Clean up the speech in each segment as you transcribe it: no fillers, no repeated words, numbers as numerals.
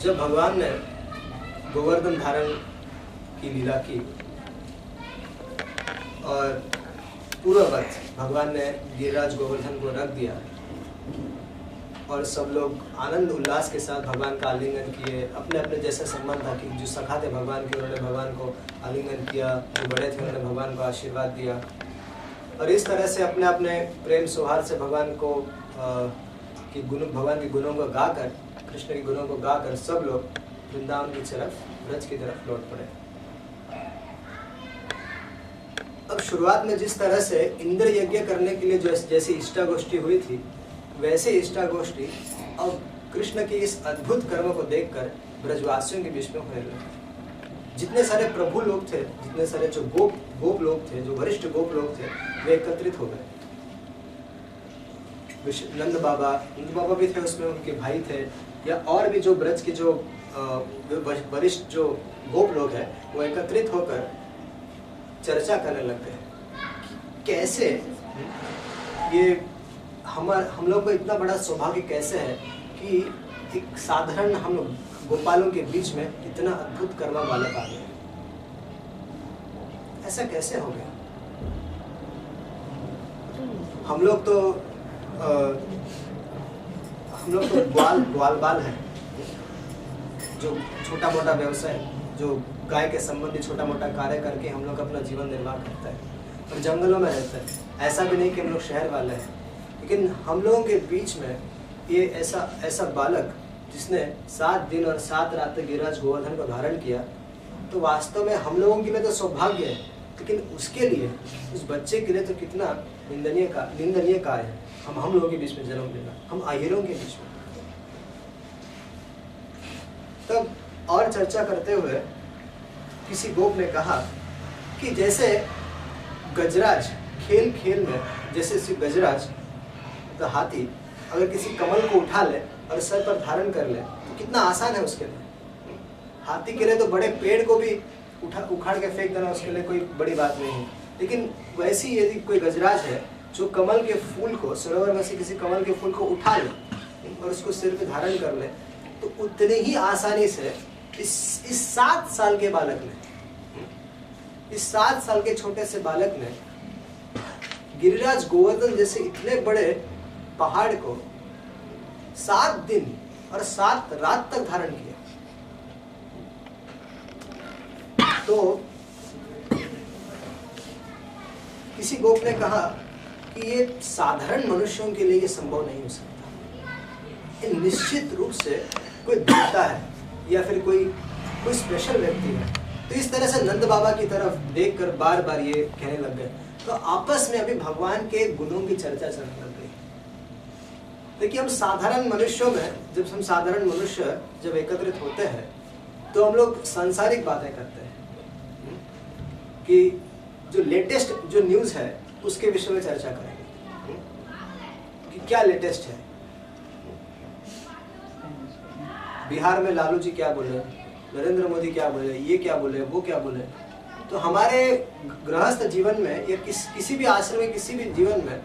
जब भगवान ने गोवर्धन धारण की लीला की और पूर्ववत भगवान ने गिरिराज गोवर्धन को रख दिया और सब लोग आनंद उल्लास के साथ भगवान का आलिंगन किए। अपने अपने जैसे सम्मान था कि जो सखा थे भगवान के, उन्होंने भगवान को आलिंगन किया, जो बड़े थे उन्होंने भगवान को आशीर्वाद दिया और इस तरह से अपने अपने प्रेम सौहार्द से भगवान को भगवान के गुणों को गाकर, कृष्ण के गुणों को गाकर सब लोग वृंदावन की तरफ, ब्रज की तरफ लौट पड़े। अब शुरुआत में जिस तरह से इंद्र यज्ञ करने के लिए जो जैसी इष्टागोष्ठी हुई थी, वैसे इष्टागोष्ठी अब कृष्ण के इस अद्भुत कर्म को देखकर ब्रजवासियों के बीच में होने लगी। जितने सारे प्रभु लोग थे, जितने सारे जो गोप लोग थे, जो वरिष्ठ गोप लोग थे, वे एकत्रित हो गए। नंद बाबा भी थे उसमें, उनके भाई थे, या और भी जो ब्रज के जो वरिष्ठ जो गोप लोग हैं वो एकत्रित होकर चर्चा करने लग गए। कैसे ये हम लोग को इतना बड़ा सौभाग्य कैसे है कि एक साधारण हम लोग गोपालों के बीच में इतना अद्भुत कर्मा बालक आ गया। ऐसा कैसे हो गया? हम लोग तो ग्वाल बाल हैं, जो छोटा मोटा व्यवसाय, जो गाय के संबंधी छोटा मोटा कार्य करके हम लोग अपना जीवन निर्वाह करता है और जंगलों में रहता है। ऐसा भी नहीं कि हम लोग शहर वाले हैं, लेकिन हम लोगों के बीच में ये ऐसा बालक जिसने 7 दिन और 7 रात तक गिरिराज गोवर्धन को धारण किया, तो वास्तव में हम लोगों के लिए तो सौभाग्य है, लेकिन उसके लिए, उस बच्चे के लिए तो कितना निंदनीय कार्य है हम लोगों के बीच में जन्म लेना, हम आहिरों के बीच में। तब और चर्चा करते हुए किसी गोप ने कहा कि जैसे गजराज खेल में, जैसे गजराज तो हाथी अगर किसी कमल को उठा ले और सर पर धारण कर ले तो कितना आसान है उसके लिए। हाथी के लिए तो बड़े पेड़ को भी उखाड़ के फेंक देना उसके लिए कोई बड़ी बात नहीं है, लेकिन वैसी यदि कोई गजराज है जो कमल के फूल को, सरोवर में से किसी कमल के फूल को उठा ले और उसको सिर पे धारण कर ले, तो उतने ही आसानी से इस 7 साल के बालक ने, इस 7 साल के छोटे से बालक ने गिरिराज गोवर्धन जैसे इतने बड़े पहाड़ को 7 दिन और 7 रात तक धारण किया। तो किसी गोप ने कहा कि ये साधारण मनुष्यों के लिए ये संभव नहीं हो सकता, ये निश्चित रूप से कोई देवता है या फिर कोई स्पेशल व्यक्ति है। तो इस तरह से नंद बाबा की तरफ देखकर बार बार ये कहने लग गए। तो आपस में अभी भगवान के गुणों की चर्चा चलने लग गई। देखिए, हम साधारण मनुष्यों में, जब हम साधारण मनुष्य जब एकत्रित होते हैं तो हम लोग सांसारिक बातें करते हैं कि जो लेटेस्ट जो न्यूज़ है उसके विषय में चर्चा करेंगे कि क्या लेटेस्ट है। बिहार में लालू जी क्या बोले, नरेंद्र मोदी क्या बोले, ये क्या बोले, वो क्या बोले। तो हमारे गृहस्थ जीवन में या किसी भी आश्रम में, किसी भी जीवन में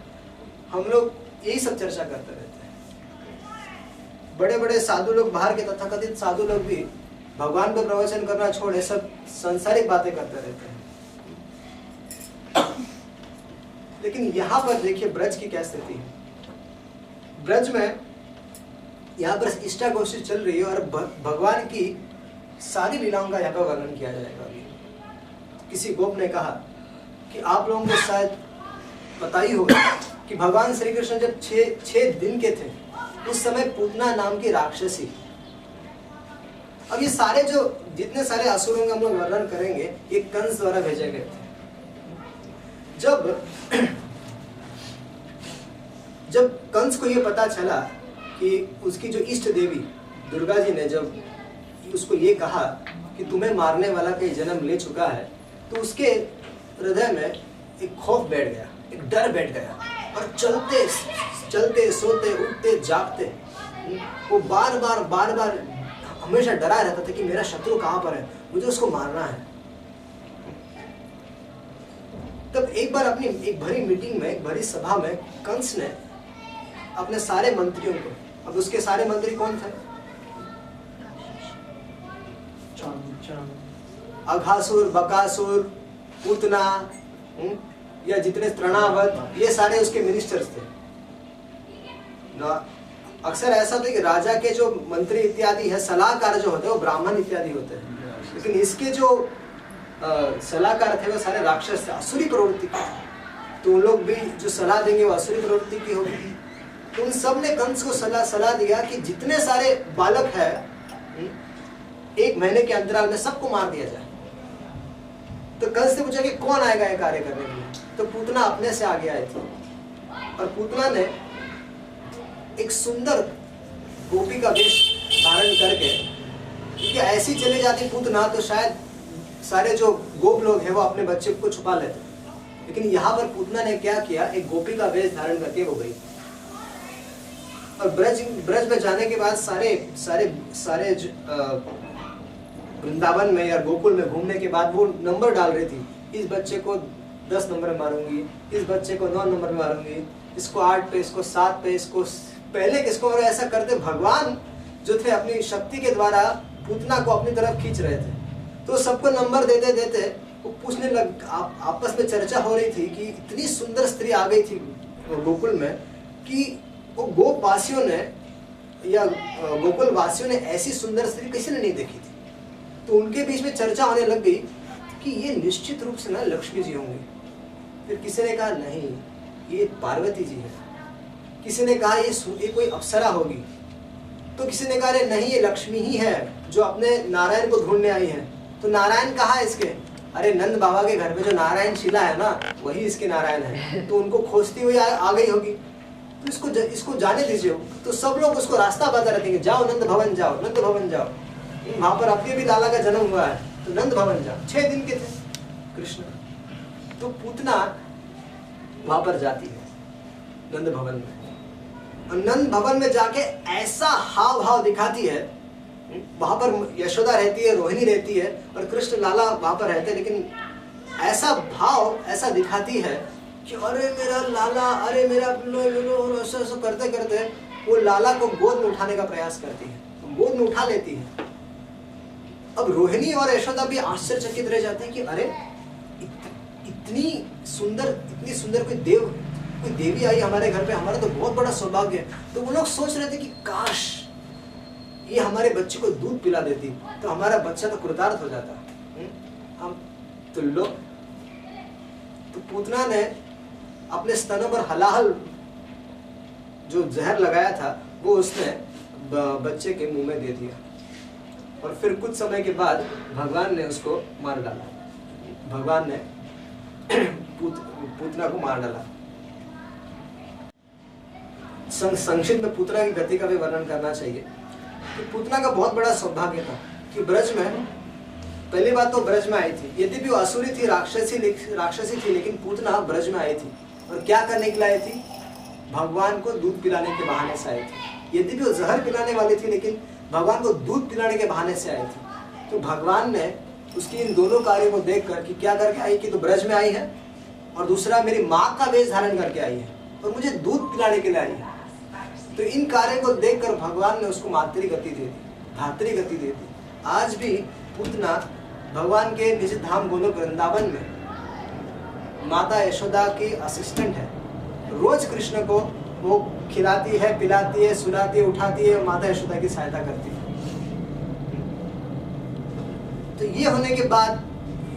हम लोग यही सब चर्चा करते रहते हैं। बड़े बड़े साधु लोग, बाहर के तथाकथित साधु लोग भी भगवान को प्रवचन करना छोड़े सब सांसारिक बातें करते रहते हैं। लेकिन यहाँ पर देखिए ब्रज की क्या स्थिति है। ब्रज में यहाँ पर इष्टागोष्ठी चल रही है और भगवान की सारी लीलाओं का यहाँ पर वर्णन किया जाएगा। अभी किसी गोप ने कहा कि आप लोगों को शायद पता ही होगा कि भगवान श्री कृष्ण जब 6 दिन के थे उस समय पूतना नाम की राक्षसी, अब ये सारे जो जितने सारे असुरों का हम लोग वर्णन करेंगे ये कंस द्वारा भेजे गए थे। जब कंस को ये पता चला कि उसकी जो इष्ट देवी दुर्गा जी ने जब उसको ये कहा कि तुम्हें मारने वाला कोई जन्म ले चुका है, तो उसके हृदय में एक खौफ बैठ गया, एक डर बैठ गया और चलते सोते उठते जागते वो बार बार हमेशा डरा रहता था कि मेरा शत्रु कहाँ पर है, मुझे उसको मारना है। तब एक बार अपनी एक भरी मीटिंग में, एक भरी सभा में कंस ने अपने सारे मंत्रियों को, अब उसके सारे मंत्री कौन थे? अघासुर, बकासुर, पूतना, या जितने तृणावत, ये सारे उसके मिनिस्टर्स थे ना। अक्सर ऐसा होता है कि राजा के जो मंत्री इत्यादि है, सलाहकार जो होते हैं वो ब्राह्मण इत्यादि होते हैं, लेकिन इसके जो सलाहकार थे वो सारे राक्षस थे, असुरी प्रवृत्ति के। तो उन लोग भी जो सलाह देंगे वो असुरी प्रवृत्ति की होगी। तो उन सब ने कंस को सलाह दिया कि जितने सारे बालक है 1 महीने के अंतराल में सबको मार दिया जाए। तो कंस ने पूछा कि कौन आएगा ये कार्य करने के लिए? तो पूतना अपने से आगे आई थी, और पूतना ने एक सुंदर गोपी का वेश धारण करके, क्योंकि ऐसी चली जाती पूतना तो शायद सारे जो गोप लोग हैं वो अपने बच्चे को छुपा लेते, लेकिन यहाँ पर पूतना ने क्या किया, एक गोपी का वेश धारण करके वो गई। और ब्रज में जाने के बाद सारे वृंदावन में या गोकुल में घूमने के बाद वो नंबर डाल रही थी, इस बच्चे को 10 नंबर में मारूंगी, इस बच्चे को 9 नंबर में मारूंगी, इसको 8 पे, इसको 7 पे, इसको पहले किसको। और ऐसा करते भगवान जो थे अपनी शक्ति के द्वारा पूतना को अपनी तरफ खींच रहे थे। तो सबको नंबर देते देते वो पूछने लग, आपस में चर्चा हो रही थी कि इतनी सुंदर स्त्री आ गई थी गोकुल में कि वो गोप वासियों ने या गोकुल वासियों ने ऐसी सुंदर स्त्री किसी ने नहीं देखी थी। तो उनके बीच में चर्चा होने लग गई कि ये निश्चित रूप से ना लक्ष्मी जी होंगी। फिर किसी ने कहा नहीं, ये पार्वती जी है। किसी ने कहा ये कोई अप्सरा होगी। तो किसी ने कहा अरे नहीं, ये लक्ष्मी ही है जो अपने नारायण को ढूंढने आई है। तो नारायण कहाँ है इसके? अरे नंद बाबा के घर में जो नारायण शिला है ना, वही इसके नारायण है। तो उनको खोजती हुई आ गई होगी। तो इसको जाने दीजिए। तो सब लोग उसको रास्ता बता रहे थे कि जाओ नंद भवन जाओ, नंद भवन जाओ। वहां पर अभी भी लाला का जन्म हुआ है, तो नंद भवन जाओ। 6 दिन के थे कृष्ण। तो पूतना वहां पर जाती है नंद भवन में, और नंद भवन में जाके ऐसा हाव भाव दिखाती है। वहां पर यशोदा रहती है, रोहिणी रहती है, और कृष्ण लाला वहां पर रहते हैं, लेकिन ऐसा भाव ऐसा दिखाती है कि अरे मेरा लाला, अरे मेरा और ऐसा करते करते वो लाला को गोद में उठाने का प्रयास करती है, तो गोद में उठा लेती है। अब रोहिणी और यशोदा भी आश्चर्यचकित रह जाते हैं कि अरे इतनी सुंदर कोई देवी आई हमारे घर पे, हमारा तो बहुत बड़ा सौभाग्य है। तो वो लोग सोच रहे थे कि काश ये हमारे बच्चे को दूध पिला देती तो हमारा बच्चा तो कृतार्थ हो जाता। हम तो पूतना ने अपने स्तनों पर हलाहल जो जहर लगाया था वो उसने बच्चे के मुंह में दे दिया, और फिर कुछ समय के बाद भगवान ने उसको मार डाला। भगवान ने पूतना को मार डाला। संक्षिप्त में पूतना की गति का भी वर्णन करना चाहिए। कि पूतना का बहुत बड़ा सौभाग्य था कि ब्रज में, पहली बात तो ब्रज में आई थी, यद्यपि वो असुरी थी, राक्षसी थी, लेकिन पूतना ब्रज में आई थी। और क्या करने के लिए आई थी? भगवान को दूध पिलाने के बहाने से आई थी। यद्यपि वो जहर पिलाने वाली थी, लेकिन भगवान को दूध पिलाने के बहाने से आई थी। तो भगवान ने उसकी इन दोनों कार्यों को देखकर कि क्या करके आई, कि तो ब्रज में आई है, और दूसरा मेरी माँ का वेश धारण करके आई है, और मुझे दूध पिलाने के लिए आई है। तो इन कार्यों को देखकर भगवान ने उसको मातृ गति दे दी, धात्री गति दे दी। आज भी पूतना भगवान के निज धाम गोलोक वृंदावन में माता यशोदा की असिस्टेंट है। रोज कृष्ण को वो खिलाती है, पिलाती है, सुलाती है, उठाती है, और माता यशोदा की सहायता करती है। तो ये होने के बाद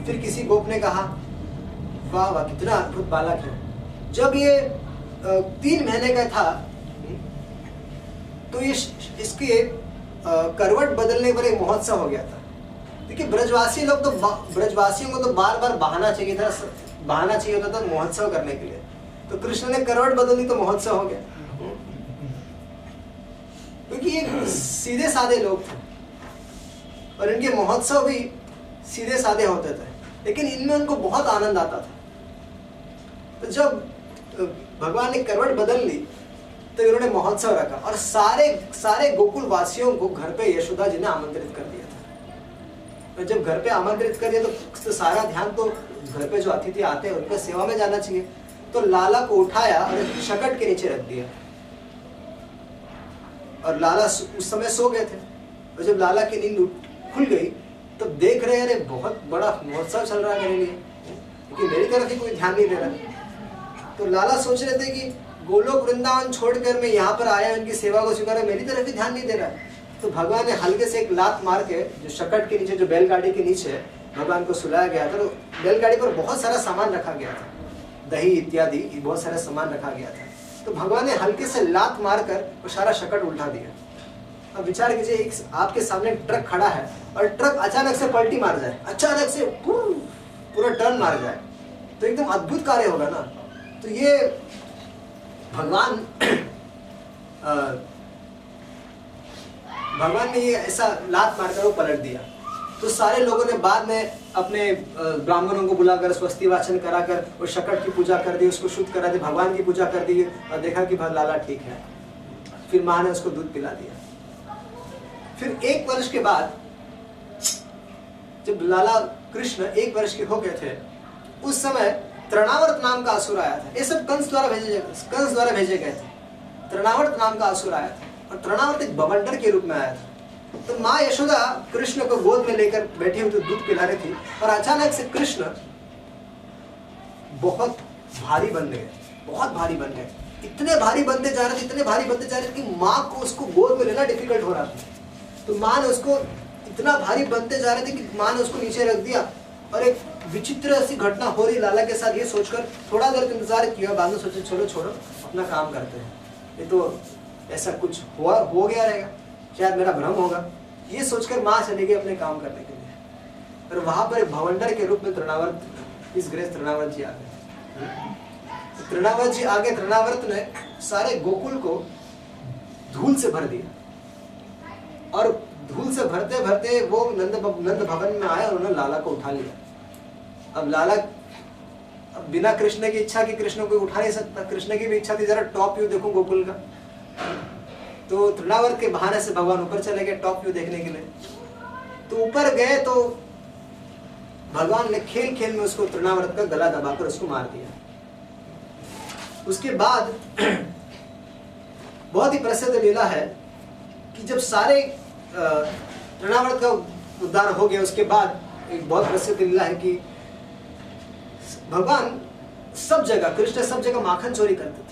फिर किसी गोप ने कहा वाह वाह कितना अद्भुत बालक है। जब ये 3 महीने का था तो इसके करवट बदलने पर एक महोत्सव हो गया था। देखिए ब्रजवासियों को तो बार बार बहाना चाहिए होता था महोत्सव करने के लिए। तो कृष्ण ने करवट बदली तो महोत्सव हो गया, क्योंकि ये सीधे साधे लोग थे और इनके महोत्सव भी सीधे साधे होते थे, लेकिन इनमें उनको बहुत आनंद आता था। तो जब भगवान ने करवट बदल ली तो इन्होंने महोत्सव रखा, और सारे गोकुल वासियों को घर पे यशोदा जी ने आमंत्रित कर दिया था। तो जब घर पे आमंत्रित कर दिया तो सारा ध्यान तो घर पे जो अतिथि आते हैं उनके सेवा में जाना चाहिए। तो लाला को उठाया और शकट के नीचे रख दिया, और लाला उस समय सो गए थे। और जब लाला की नींद खुल गई तो देख रहे हैं अरे बहुत बड़ा महोत्सव चल रहा है मेरे लिए, क्योंकि मेरी तरफ ही कोई ध्यान नहीं दे रहा। तो लाला सोच रहे थे कि गोलोक वृंदावन छोड़कर मैं यहाँ पर आया, उनकी सेवा को स्वीकार, मेरी तरफ ही ध्यान नहीं दे रहा। तो भगवान ने हल्के से एक लात मार के जो शकट के नीचे, जो बैलगाड़ी के नीचे भगवान को सुलाया गया था, तो बैलगाड़ी पर बहुत सारा सामान रखा गया था, दही इत्यादि बहुत सारा सामान रखा गया था। तो भगवान ने हल्के से लात मारकर वो सारा शकट उल्टा दिया। अब विचार कीजिए, एक आपके सामने ट्रक खड़ा है और ट्रक अचानक से पलटी मार जाए, अचानक से पूरा टर्न मार जाए, तो एकदम अद्भुत कार्य होगा ना। तो ये भगवान ने ये ऐसा लात मारकर वो पलट दिया। तो सारे लोगों ने बाद में अपने ब्राह्मणों को बुलाकर स्वस्ति वाचन कराकर वो शकट की पूजा कर दी, उसको शुद्ध करा दी, भगवान की पूजा कर दी और देखा कि लाला ठीक है। फिर माँ ने उसको दूध पिला दिया। फिर 1 वर्ष के बाद जब लाला कृष्ण 1 वर्ष के हो गए थे, उस समय तृणावर्त नाम का असुर आया था। ये सब कंस द्वारा भेजे गए थे। तृणावर्त नाम का असुर आया था और तृणावर्त एक बवंडर के रूप में आया था। तो माँ यशोदा कृष्ण को गोद में लेकर बैठी हुई, तो दूध पिला रही थी और अचानक से कृष्ण बहुत भारी बन गए, बहुत भारी बन गए। इतने भारी बनते जा रहे थे कि माँ को उसको गोद में लेना डिफिकल्ट हो रहा था। तो माँ ने उसको, इतना भारी बनते जा रहे थे कि माँ ने उसको नीचे रख दिया और एक विचित्र ऐसी घटना हो रही लाला के साथ। ये सोचकर थोड़ा देर इंतजार किया, बाद में सोचे चलो छोड़ो, अपना काम करते हैं, ये तो ऐसा कुछ हो गया रहेगा, शायद मेरा भ्रम होगा। ये सोचकर माँ चली गई अपने काम करने के लिए। और वहां पर भवंडर के रूप में तृणावर्त, इस गृह तृणावर्त जी आ गए। तृणावर्त जी आगे, तृणावर्त ने सारे गोकुल को धूल से भर दिया और धूल से भरते भरते वो नंद भवन में आए और उन्होंने लाला को उठा लिया। अब लाला, अब बिना कृष्ण की इच्छा की कृष्ण को उठा नहीं सकता। कृष्ण की भी इच्छा थी जरा टॉप व्यू देखो गोकुल का। तो तृणावर्त के बहाने से भगवान ऊपर चले गए टॉप व्यू देखने के लिए। तो ऊपर गए तो भगवान ने खेल खेल में उसको तृणावर्त का गला दबाकर उसको मार दिया। उसके बाद बहुत ही प्रसिद्ध लीला है कि जब सारे तृणावर्त का उद्धार हो गया, उसके बाद एक बहुत प्रसिद्ध लीला है कि भगवान सब जगह, कृष्ण सब जगह माखन चोरी करते थे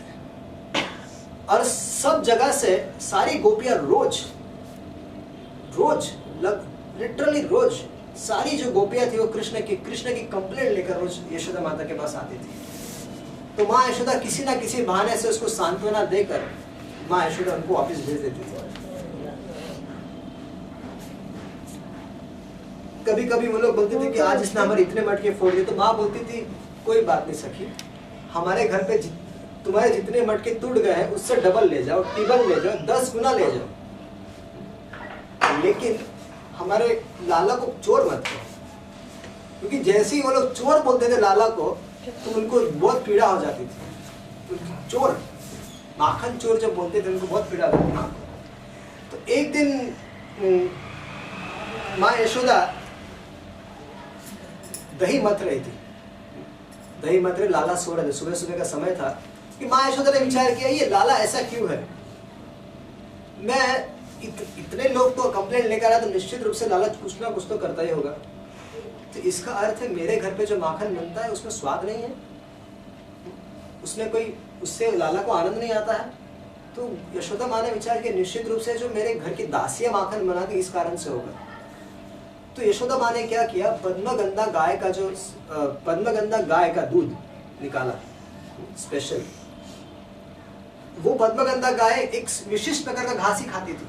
और सब जगह से सारी गोपियां रोज लिटरली रोज सारी जो गोपियां थी वो कृष्ण की कंप्लेंट लेकर रोज यशोदा माता के पास आती थी। तो माँ यशोदा किसी ना किसी बहाने से उसको सांत्वना देकर माँ यशोदा उनको वापस भेज देती थी। कभी कभी वो लोग बोलते थे कि आज इसने हमारे इतने मटके फोड़ दिए, तो माँ बोलती थी कोई बात नहीं सखी, हमारे घर पे तुम्हारे जितने मटके टूट गए हैं उससे डबल ले जाओ, टिबल ले जाओ, 10 गुना ले जाओ, लेकिन हमारे लाला को चोर मत करो। क्योंकि जैसे ही वो लोग चोर बोलते थे लाला को तो उनको बहुत पीड़ा हो जाती थी। चोर, माखन चोर जब बोलते थे उनको बहुत पीड़ा होती थी। तो एक दिन माँ यशोदा दही मथ रही थी, दही मथ रही, लाला सो रहे थे, सुबह सुबह का समय था कि माँ यशोदा ने विचार किया ये लाला ऐसा क्यों है। मैं इतने लोग तो कंप्लेंट लेकर आया तो निश्चित रूप से लाला कुछ ना कुछ तो करता ही होगा। तो इसका अर्थ है मेरे घर पे जो माखन बनता है उसमें स्वाद नहीं है, उसमें कोई, उससे लाला को आनंद नहीं आता है। तो यशोदा माँ ने विचार किया निश्चित रूप से जो मेरे घर की दासियां माखन बनाती इस कारण से होगा। तो यशोदा माँ ने क्या किया, पद्मगंधा गाय का दूध निकाला स्पेशल। वो पद्मगंधा गाय एक विशिष्ट प्रकार का घास ही खाती थी,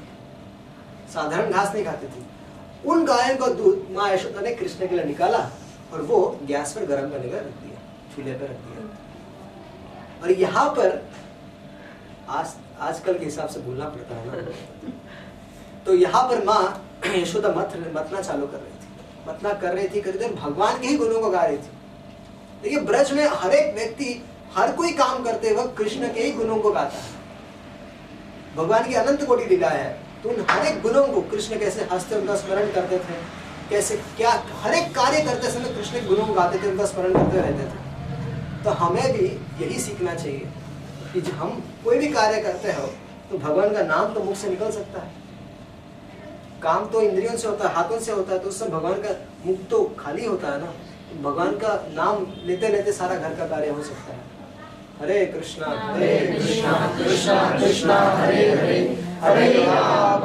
साधारण घास नहीं खाती थी। उन गायों का दूध माँ यशोदा ने कृष्ण के लिए निकाला और वो गैस पर गर्म करने का रख दिया, चूल्हे पर रख दिया। और यहाँ पर आजकल के हिसाब से बोलना पड़ता है ना, तो यहाँ पर माँ यशोदा मतना चालू कर रही थी, करीब भगवान के ही गुणों को गा रही थी। देखिए ब्रज में हर एक व्यक्ति हर कोई काम करते वक्त कृष्ण के ही गुणों को गाता है। भगवान की अनंत कोटि लीला है, तो उन हर एक गुणों को कृष्ण कैसे हंसते उनका स्मरण करते थे, कैसे क्या हर एक कार्य करते समय कृष्ण के गुणों को गाते थे, उनका स्मरण करते रहते थे। तो हमें भी यही सीखना चाहिए कि जब हम कोई भी कार्य करते हो तो भगवान का नाम तो मुख से निकल सकता है, काम तो इंद्रियों से होता है, हाथों से होता है, तो उस समय भगवान का मुख तो खाली होता है ना। भगवान का नाम लेते लेते सारा घर का कार्य हो सकता है। हरे कृष्णा कृष्णा कृष्णा हरे हरे, हरे राम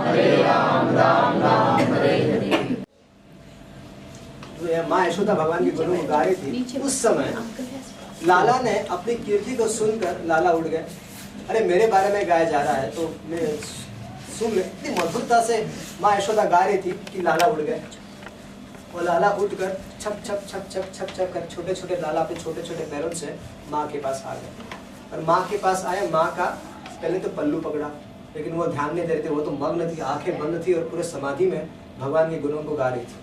राम राम हरे हरे। तो यह माँ यशोदा भगवान की गुणों को गा रही थी। उस समय लाला ने अपनी कीर्ति को सुनकर लाला उठ गए। अरे मेरे बारे में गाया जा रहा है तो मैं सुन ले। इतनी मधुरता से माँ यशोदा गा रही थी कि लाला उठ गए। और लाला उठकर छप छप छप छप छप छप कर छोटे छोटे लाला अपने छोटे छोटे पैरों से माँ के पास आ गए। और माँ के पास आए, माँ का पहले तो पल्लू पकड़ा, लेकिन वो ध्यान नहीं दे रहे थे, वो तो मग्न थी, आंखें बंद थी और पूरे समाधि में भगवान के गुणों को गा रही थी।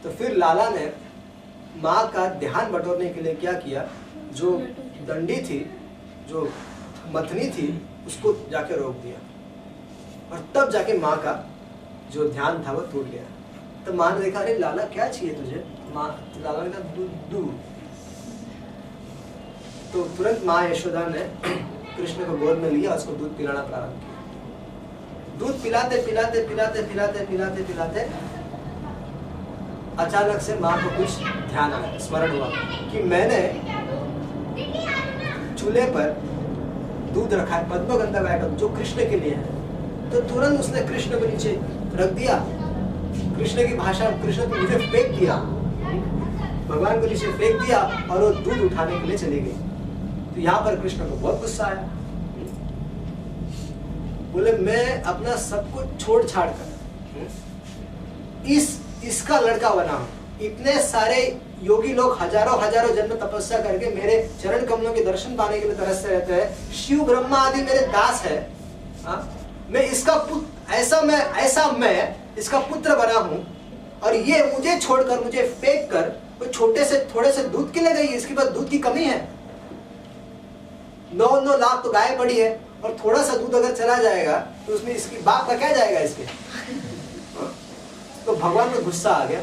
तो फिर लाला ने माँ का ध्यान बटोरने के लिए क्या किया, जो डंडी थी, जो मथनी थी, उसको जाके रोक दिया। और तब जाके माँ का जो ध्यान था वो टूट गया। तो माँ ने देखा, अरे लाला क्या चाहिए तुझे? लाला ने कहा दूध। तो तुरंत माँ यशोदा ने कृष्ण को गोद में लिया, उसको दूध पिलाना प्रारंभ किया। दूध पिलाते पिलाते पिलाते पिलाते पिलाते पिलाते अचानक से माँ को कुछ ध्यान आया, स्मरण हुआ कि मैंने चूल्हे पर दूध रखा है, पद्मगंधा गाय का, जो कृष्ण के लिए है। तो तुरंत उसने कृष्ण को नीचे रख दिया। कृष्ण की भाषा, कृष्ण को नीचे फेंक दिया, भगवान को नीचे फेंक दिया और वो दूध उठाने के लिए चली गई। तो यहाँ पर कृष्ण को बहुत गुस्सा आया। बोले मैं अपना सब कुछ छोड़ छाड़ कर इसका लड़का बना हूं। इतने सारे योगी लोग हजारों हजारों जन्म तपस्या करके मेरे चरण कमलों के दर्शन पाने के लिए तरसते रहते हैं। शिव ब्रह्मा आदि मेरे दास है। मैं इसका पुत्र, ऐसा मैं इसका पुत्र बना हूं, और ये मुझे छोड़कर, मुझे फेंक कर वो छोटे से थोड़े से दूध के लिए गई। इसके पास दूध की कमी है। 9 लाख तो गाय पड़ी है, और थोड़ा सा दूध अगर चला जाएगा तो उसमें इसकी बाप का क्या जाएगा इसके। तो भगवान को गुस्सा आ गया।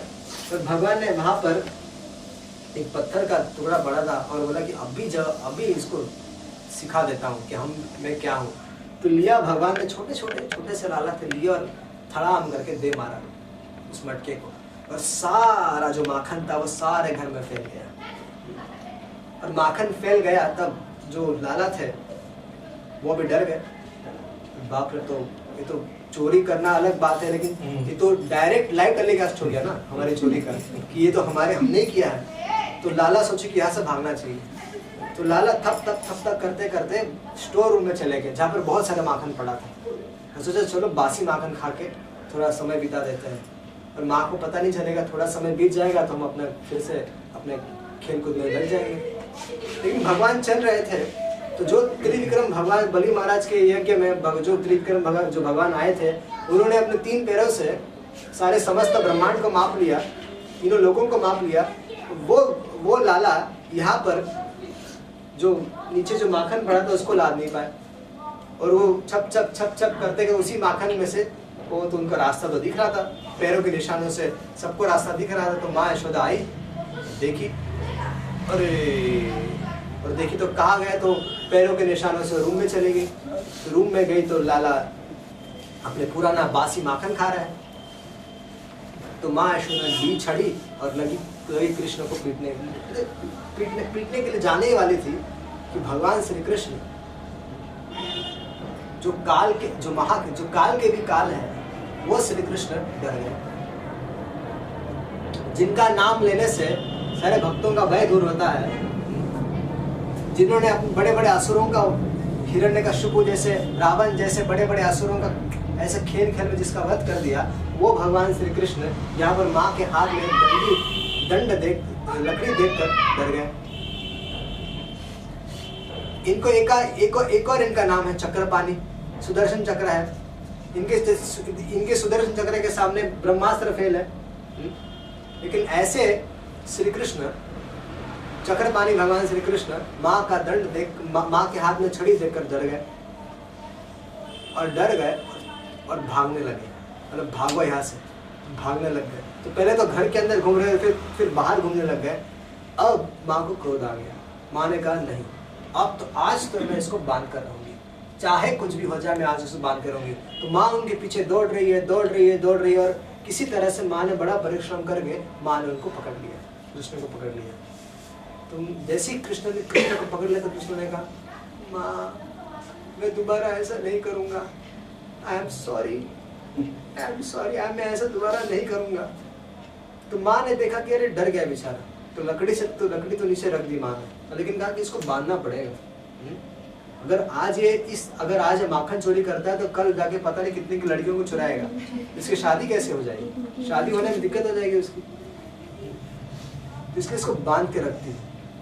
तो भगवान ने वहां पर एक पत्थर का टुकड़ा पड़ा था और बोला कि अभी इसको सिखा देता हूँ कि मैं क्या हूँ। तो लिया भगवान ने, छोटे से लाला थे, लिया और थड़ाम करके दे मारा उस मटके को, और सारा जो माखन था वो सारे घर में फैल गया। और माखन फैल गया तब जो लाला थे वो भी डर गए। बाप रे, तो ये तो चोरी करना अलग बात है, लेकिन ये तो डायरेक्ट लाइव टेलीकास्ट हो गया ना हमारी चोरी का, कि ये तो हमने किया है। तो लाला सोचे कि यहाँ से भागना चाहिए। तो लाला थप थप करते करते स्टोर रूम में चले गए, जहाँ पर बहुत सारा माखन पड़ा था। तो सोचा चलो बासी माखन खा के थोड़ा समय बिता देते हैं, और माँ को पता नहीं चलेगा, थोड़ा समय बीत जाएगा तो हम अपना फिर से अपने खेल कूद में लग जाएंगे। लेकिन भगवान चल रहे थे। तो जो त्रिविक्रम भगवान बलि महाराज के यज्ञ में जो त्रिविक्रम भगवान आए थे, उन्होंने अपने 3 पैरों से सारे समस्त ब्रह्मांड को माप लिया, तीनों लोगों को माप लिया। वो लाला यहाँ पर जो नीचे जो माखन पड़ा था उसको लाद नहीं पाए, और वो छप छप करते गए उसी माखन में से। वो तो उनका रास्ता तो दिख रहा था, पैरों के निशानों से सबको रास्ता दिख रहा था। तो माँ यशोदा आई, देखी, और देखी तो कहाँ गए, तो पैरों के निशानों से रूम में चली गई। तो रूम में गई तो लाला अपने पुराना बासी माखन खा रहा है। तो माँ यशोदा ली छड़ी और लगी कृष्ण को पीटने के लिए जाने ही वाली थी कि भगवान श्री कृष्ण जो काल के भी काल है, वो श्री कृष्ण डर गए, जिनका नाम लेने से सारे भक्तों का भय दूर होता है, जिन्होंने अपने बड़े बड़े असुरों का, हिरण्यकश्यप जैसे, रावण जैसे बड़े बड़े असुरों का ऐसे खेल में जिसका वध कर दिया, वो भगवान श्री कृष्ण यहाँ पर माँ के हाथ में लकड़ी देखकर डर गए। इनको एक और इनका नाम है चक्रपाणी, सुदर्शन चक्र है। इनके सुदर्शन चक्र के सामने ब्रह्मास्त्र फेल है। लेकिन ऐसे श्री कृष्ण चक्रपाणी भगवान श्री कृष्ण माँ का दंड देख, माँ के हाथ में छड़ी देखकर डर गए और भागने लगे। मतलब भागो यहाँ से, भागने लग गए। तो पहले तो घर के अंदर घूम रहे थे, फिर बाहर घूमने लग गए। अब माँ को क्रोध आ गया। माँ ने कहा नहीं, अब तो आज तो मैं इसको बांध कर रहूंगी। चाहे कुछ भी हो जाए मैं आज उसे बांध के रहूंगी। तो माँ उनके पीछे दौड़ रही है, दौड़ रही है, दौड़ रही है, और किसी तरह से माँ ने बड़ा परिश्रम करके माँ ने उनको पकड़ लिया, कृष्ण को पकड़ लिया। तो जैसे ही कृष्ण को पकड़ लिया तो कृष्ण ने कहा, माँ मैं दोबारा ऐसा नहीं करूँगा, आई एम सॉरी, मैं ऐसा दोबारा नहीं करूँगा। तो माँ ने देखा कि अरे डर गया बेचारा, तो लकड़ी तो नीचे रख दी माँ ने, लेकिन कहा कि इसको बांधना पड़ेगा। अगर आज ये माखन चोरी करता है तो कल जाके पता नहीं कितनी की लड़कियों को चुराएगा, इसकी शादी कैसे हो जाएगी, शादी होने में दिक्कत हो जाएगी उसकी, तो इसलिए इसको बांध के रखती।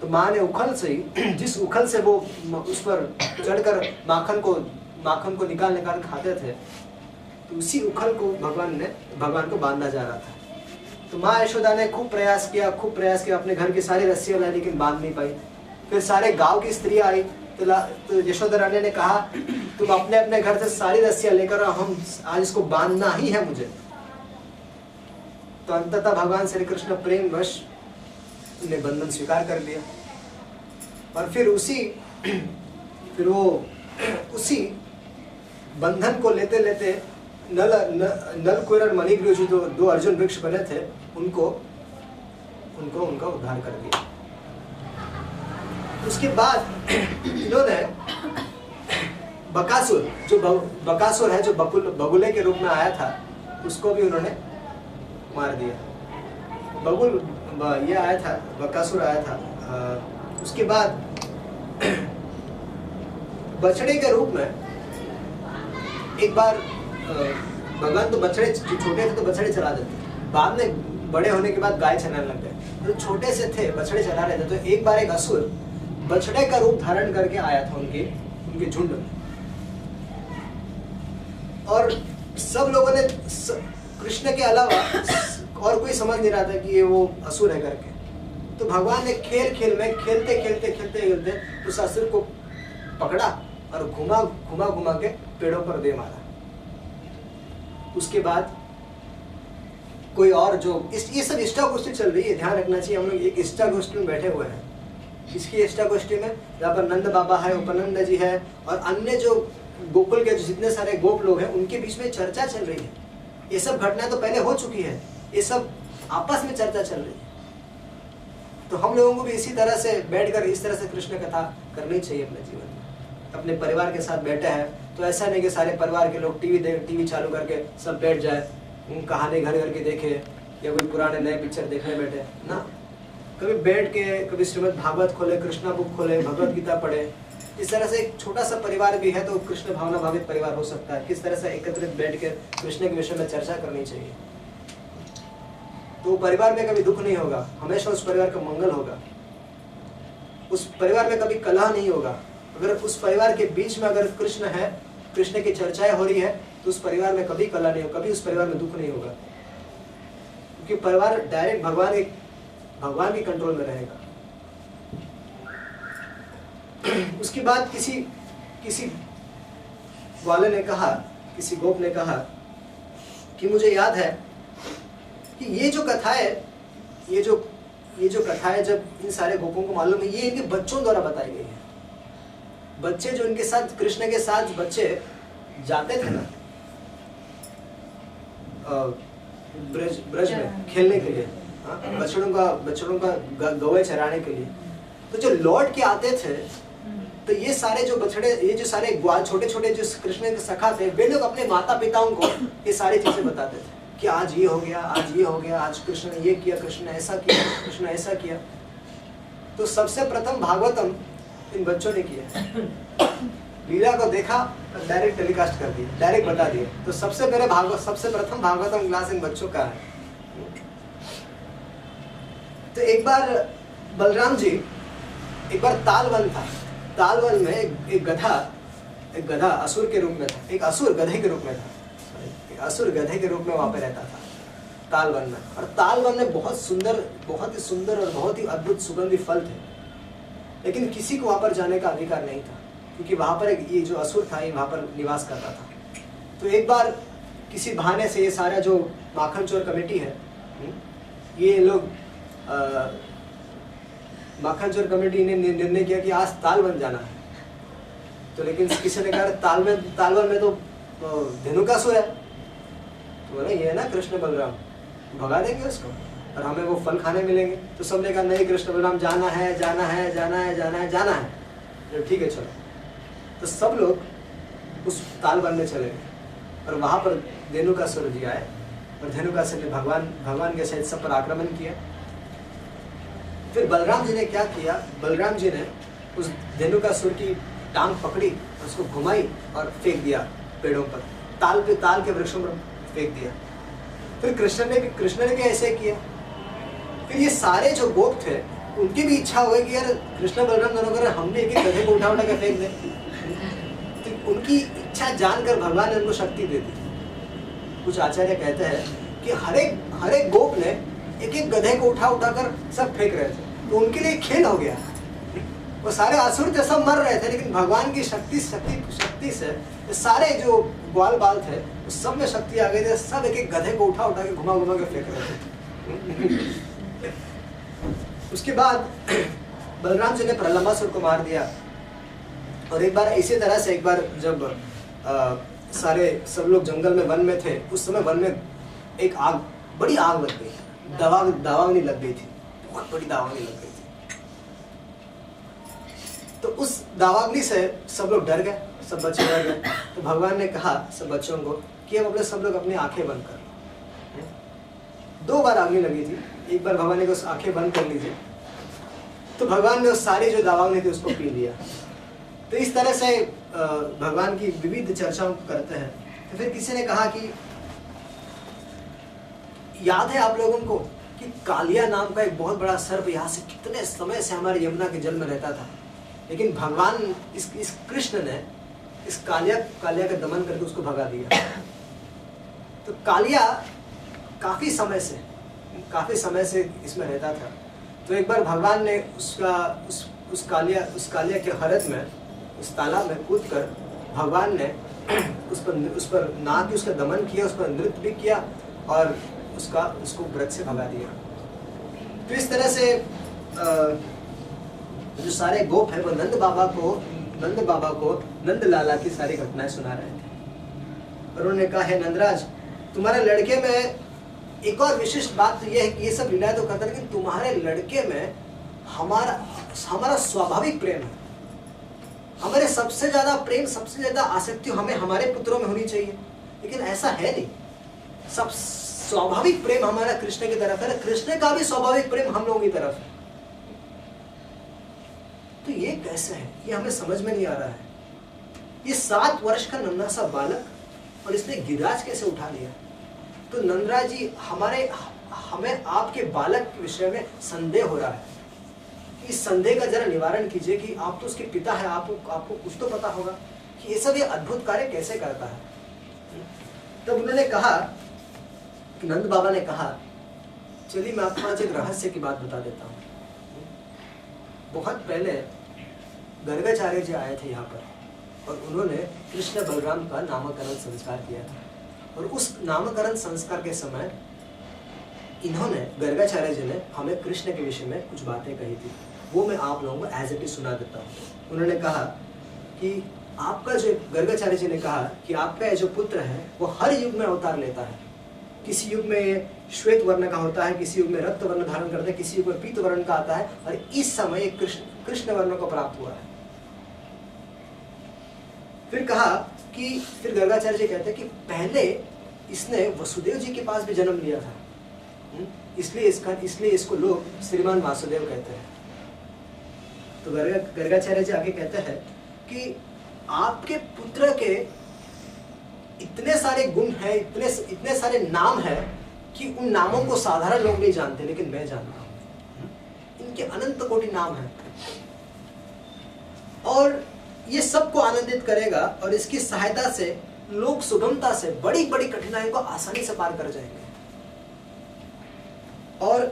तो माँ ने उखल से ही, जिस उखल से वो उस पर चढ़कर माखन को निकाल खाते थे, तो उसी उखल को भगवान को बांधा जा रहा था। तो माँ यशोदा ने खूब प्रयास किया, अपने घर की सारी रस्सियां लाई, लेकिन बांध नहीं पाई। फिर सारे गांव की स्त्री आई, तो यशोदा रानी ने कहा, तुम अपने अपने घर से सारी रस्सियां लेकर आओ, हम आज इसको बांधना ही है मुझे। तो अंततः भगवान श्री कृष्ण प्रेमवश ने बंधन स्वीकार कर लिया, और फिर वो उसी बंधन को लेते लेते नलकुर और मणिग्रीव जो दो अर्जुन वृक्ष बने थे, उनका उद्धार कर दिया। उसके बाद इन्होंने बकासुर है जो बगुले के रूप में आया था, उसको भी उन्होंने मार दिया। ये आया था, बकासुर आया था। उसके बाद बछड़े के रूप में एक बार भगवान, तो बछड़े छोटे थे तो बछड़े चला देते, बाद में बड़े होने के बाद गाय चलाने लग गए। तो छोटे से थे, बछड़े चला रहे थे, तो एक बार एक असुर बछड़े का रूप धारण करके आया था उनके झुंड में, और सब लोगों ने कृष्ण के अलावा और कोई समझ नहीं रहा था कि ये वो असुर है करके। तो भगवान ने खेलते उस असुर को पकड़ा और घुमा के पेड़ों पर दे मारा। उसके बाद कोई और ये सब इष्टा गोष्ठी चल रही है, ध्यान रखना चाहिए। हम लोग एक इष्टा गोष्ठी में बैठे हुए हैं। इसकी इष्टा गोष्ठी में जहाँ पर नंद बाबा है, उपनंद जी है, और अन्य जो गोकुल के जितने सारे गोप लोग हैं, उनके बीच में चर्चा चल रही है। ये सब घटना तो पहले हो चुकी है, ये सब आपस में चर्चा चल रही है। तो हम लोगों को भी इसी तरह से बैठकर इस तरह से कृष्ण कथा करनी चाहिए अपने जीवन में। अपने परिवार के साथ बैठे हैं तो ऐसा नहीं कि सारे परिवार के लोग टीवी चालू करके सब बैठ जाए, कहानी घर के देखे, या कोई पुराने नए पिक्चर देखने बैठे ना। कभी बैठ के कभी श्रीमद् भागवत खोले, कृष्णा बुक खोले, भगवत गीता पढ़े। इस तरह से एक छोटा सा परिवार भी है तो कृष्ण भावना भावित परिवार हो सकता है। किस तरह से एकत्रित बैठ के कृष्ण के विषय में चर्चा करनी चाहिए, तो परिवार में कभी दुख नहीं होगा, हमेशा उस परिवार का मंगल होगा। उस परिवार में कभी कलह नहीं होगा। अगर उस परिवार के बीच में अगर कृष्ण है, कृष्ण की चर्चाएं हो रही है, तो उस परिवार में कभी कलह नहीं होगा, कभी उस परिवार में दुख नहीं होगा, क्योंकि परिवार डायरेक्ट भगवान के कंट्रोल में रहेगा। उसके बाद किसी वाले ने कहा, किसी गोप ने कहा कि मुझे याद है कि ये जो कथा है, जब इन सारे गोपों को मालूम है, ये इनके बच्चों द्वारा बताई गई है। बच्चे जो इनके साथ, कृष्ण के साथ बच्चे जाते थे ना ब्रज में खेलने के लिए, बछड़ों का गौवे चराने के लिए, तो जो लौट के आते थे, तो ये सारे जो बछड़े, ये जो सारे छोटे छोटे जो कृष्ण के सखा थे, वे लोग अपने माता पिताओं को ये सारी चीजें बताते थे कि आज ये हो गया, आज कृष्ण ने ये किया, कृष्ण ने ऐसा किया, कृष्ण ने ऐसा किया। तो सबसे प्रथम भागवतम इन बच्चों ने किया। लीला को देखा, डायरेक्ट टेलीकास्ट कर दिया, डायरेक्ट बता दिया। तो सबसे प्रथम भागवतम क्लास इन बच्चों का है। तो एक बार बलराम जी, एक बार तालवन था, तालवन में एक गधा असुर के रूप में था, एक असुर गधे के रूप में था, असुर गधे के रूप में वहां पे रहता था तालवन में। और तालवन में बहुत ही सुंदर और बहुत ही अद्भुत सुगंधी फल थे, लेकिन किसी को वहां पर जाने का अधिकार नहीं था, क्योंकि वहां पर ये जो असुर था, ये वहां पर निवास करता था। तो एक बार किसी बहाने से ये सारा जो माखन चोर कमेटी है, ये लोग माखन चोर कमेटी ने निर्णय किया कि आज तालवन जाना है। तो लेकिन किसी ने कहा तालवन में तो धेनुकासुर है, तो बोला ये है ना कृष्ण बलराम, भगा देंगे उसको और हमें वो फल खाने मिलेंगे। तो सबने कहा नहीं, कृष्ण बलराम जाना है जाना है जाना है जाना है जाना है। तो ठीक है चलो। तो सब लोग उस तालवन में चले गए और वहां पर धेनुकासुर जी आए और धेनुकासुर ने भगवान के सहित सब पर आक्रमण किया। फिर बलराम जी ने क्या किया, बलराम जी ने उस धेनुकासुर की टांग पकड़ी, उसको घुमाई और फेंक दिया पेड़ों पर, ताल के वृक्षों पर फेंक दिया। फिर कृष्ण ने भी ऐसे किया। फिर ये सारे जो गोप थे उनकी भी इच्छा हो गई कि यार कृष्ण बलराम दोनों कर हमने एक गधे को उठा के फेंक दे। तो उनकी इच्छा जानकर भगवान ने उनको शक्ति दे दी। कुछ आचार्य कहते हैं कि हर एक गोप ने एक एक गधे को उठा कर सब फेंक रहे थे, तो उनके लिए खेल हो गया। वो सारे असुर थे, सब मर रहे थे, लेकिन भगवान की शक्ति से सारे जो ग्वाल बाल थे उस सब में शक्ति आ गई थी। सब एक एक गधे को उठा के घुमा के फेंक रहे थे। उसके बाद बलराम जी ने प्रलंबासुर को मार दिया। और एक बार जब सब लोग जंगल में वन में थे, उस समय वन में एक बड़ी आग लग गई, दावाग्नि लग गई थी, बहुत बड़ी दावाग्नि लग गई थी। तो उस दावाग्नि से सब लोग डर गए, सब बच्चे डर गए। तो भगवान ने कहा सब बच्चों को कि अब सब लोग अपनी आंखें बंद कर लो। 2 बार अग्नि लगी थी, एक बार भगवान ने कहा आंखें बंद कर लीजिए, तो भगवान ने उस सारी जो दावाग्नि थी उसको पी लिया। तो इस तरह से भगवान की विविध चर्चाओं करते हैं। तो फिर किसी ने कहा कि याद है आप लोगों को कि कालिया नाम का एक बहुत बड़ा सर्प यहाँ से कितने समय से हमारे यमुना के जल में रहता था, लेकिन भगवान इस कृष्ण ने इस कालिया का दमन करके उसको भगा दिया। तो कालिया काफी समय से इसमें रहता था। तो एक बार भगवान ने उस कालिया के हरद में, उस तालाब में कूदकर भगवान ने उस पर ना कि उसका दमन किया, उस पर नृत्य भी किया और उसको व्रत से भगा दिया। तो इस तरह से जो सारे गोप है वो नंद बाबा को नंद लाला की सारी घटनाएं सुना रहे थे। और उन्होंने कहा है नंदराज, तुम्हारे लड़के में एक और विशिष्ट बात तो यह है कि ये सब लीलाएं तो करता है, लेकिन तुम्हारे लड़के में हमारा स्वाभाविक प्रेम है। हमारे सबसे ज्यादा प्रेम, सबसे ज्यादा आसक्ति हमें हमारे पुत्रों में होनी चाहिए, लेकिन ऐसा है नहीं। सब स्वाभाविक प्रेम हमारा कृष्ण की तरफ है, कृष्ण का भी स्वाभाविक प्रेम हम लोगों की तरफ है। तो ये कैसे है, ये हमें समझ में नहीं आ रहा है। ये 7 वर्ष का नन्हा सा बालक, और इसने गिरिराज कैसे उठा लिया। तो नंदराज जी, हमें आपके बालक के विषय में संदेह हो रहा है। इस संदेह का जरा निवारण कीजिए कि आप तो उसके पिता है, आपको कुछ तो पता होगा कि ये सब ये अद्भुत कार्य कैसे करता है। तब उन्होंने कहा, नंद बाबा ने कहा, चलिए मैं आपको आज एक रहस्य की बात बता देता हूँ। बहुत पहले गर्गाचार्य जी आए थे यहाँ पर और उन्होंने कृष्ण बलराम का नामकरण संस्कार किया था। और उस नामकरण संस्कार के समय इन्होंने, गर्गाचार्य जी ने हमें कृष्ण के विषय में कुछ बातें कही थी, वो मैं आप लोगों को एज इट इज सुना देता हूँ। उन्होंने कहा कि आपका जो, गर्गाचार्य जी ने कहा कि आपका जो पुत्र है वो हर युग में अवतार लेता है। किसी युग में श्वेत वर्ण का होता है, किसी युग में रक्त वर्ण धारण करता है, किसी युग में पीत वर्ण का आता है, और इस समय कृष्ण वर्ण को प्राप्त हुआ है। फिर कहा कि, फिर गर्गाचार्य जी कहते हैं कि पहले इसने वसुदेव जी के पास भी जन्म लिया था, इसलिए इसको लोग श्रीमान वासुदेव कहते हैं। तो गर्गाचार्य जी आगे कहते हैं कि आपके पुत्र के इतने सारे गुण हैं, इतने सारे नाम हैं कि उन नामों को साधारण लोग नहीं जानते, लेकिन मैं जानता हूं। इनके अनंत कोटि नाम हैं और ये सबको आनंदित करेगा, और इसकी सहायता से लोग सुगमता से बड़ी बड़ी कठिनाइयों को आसानी से पार कर जाएंगे। और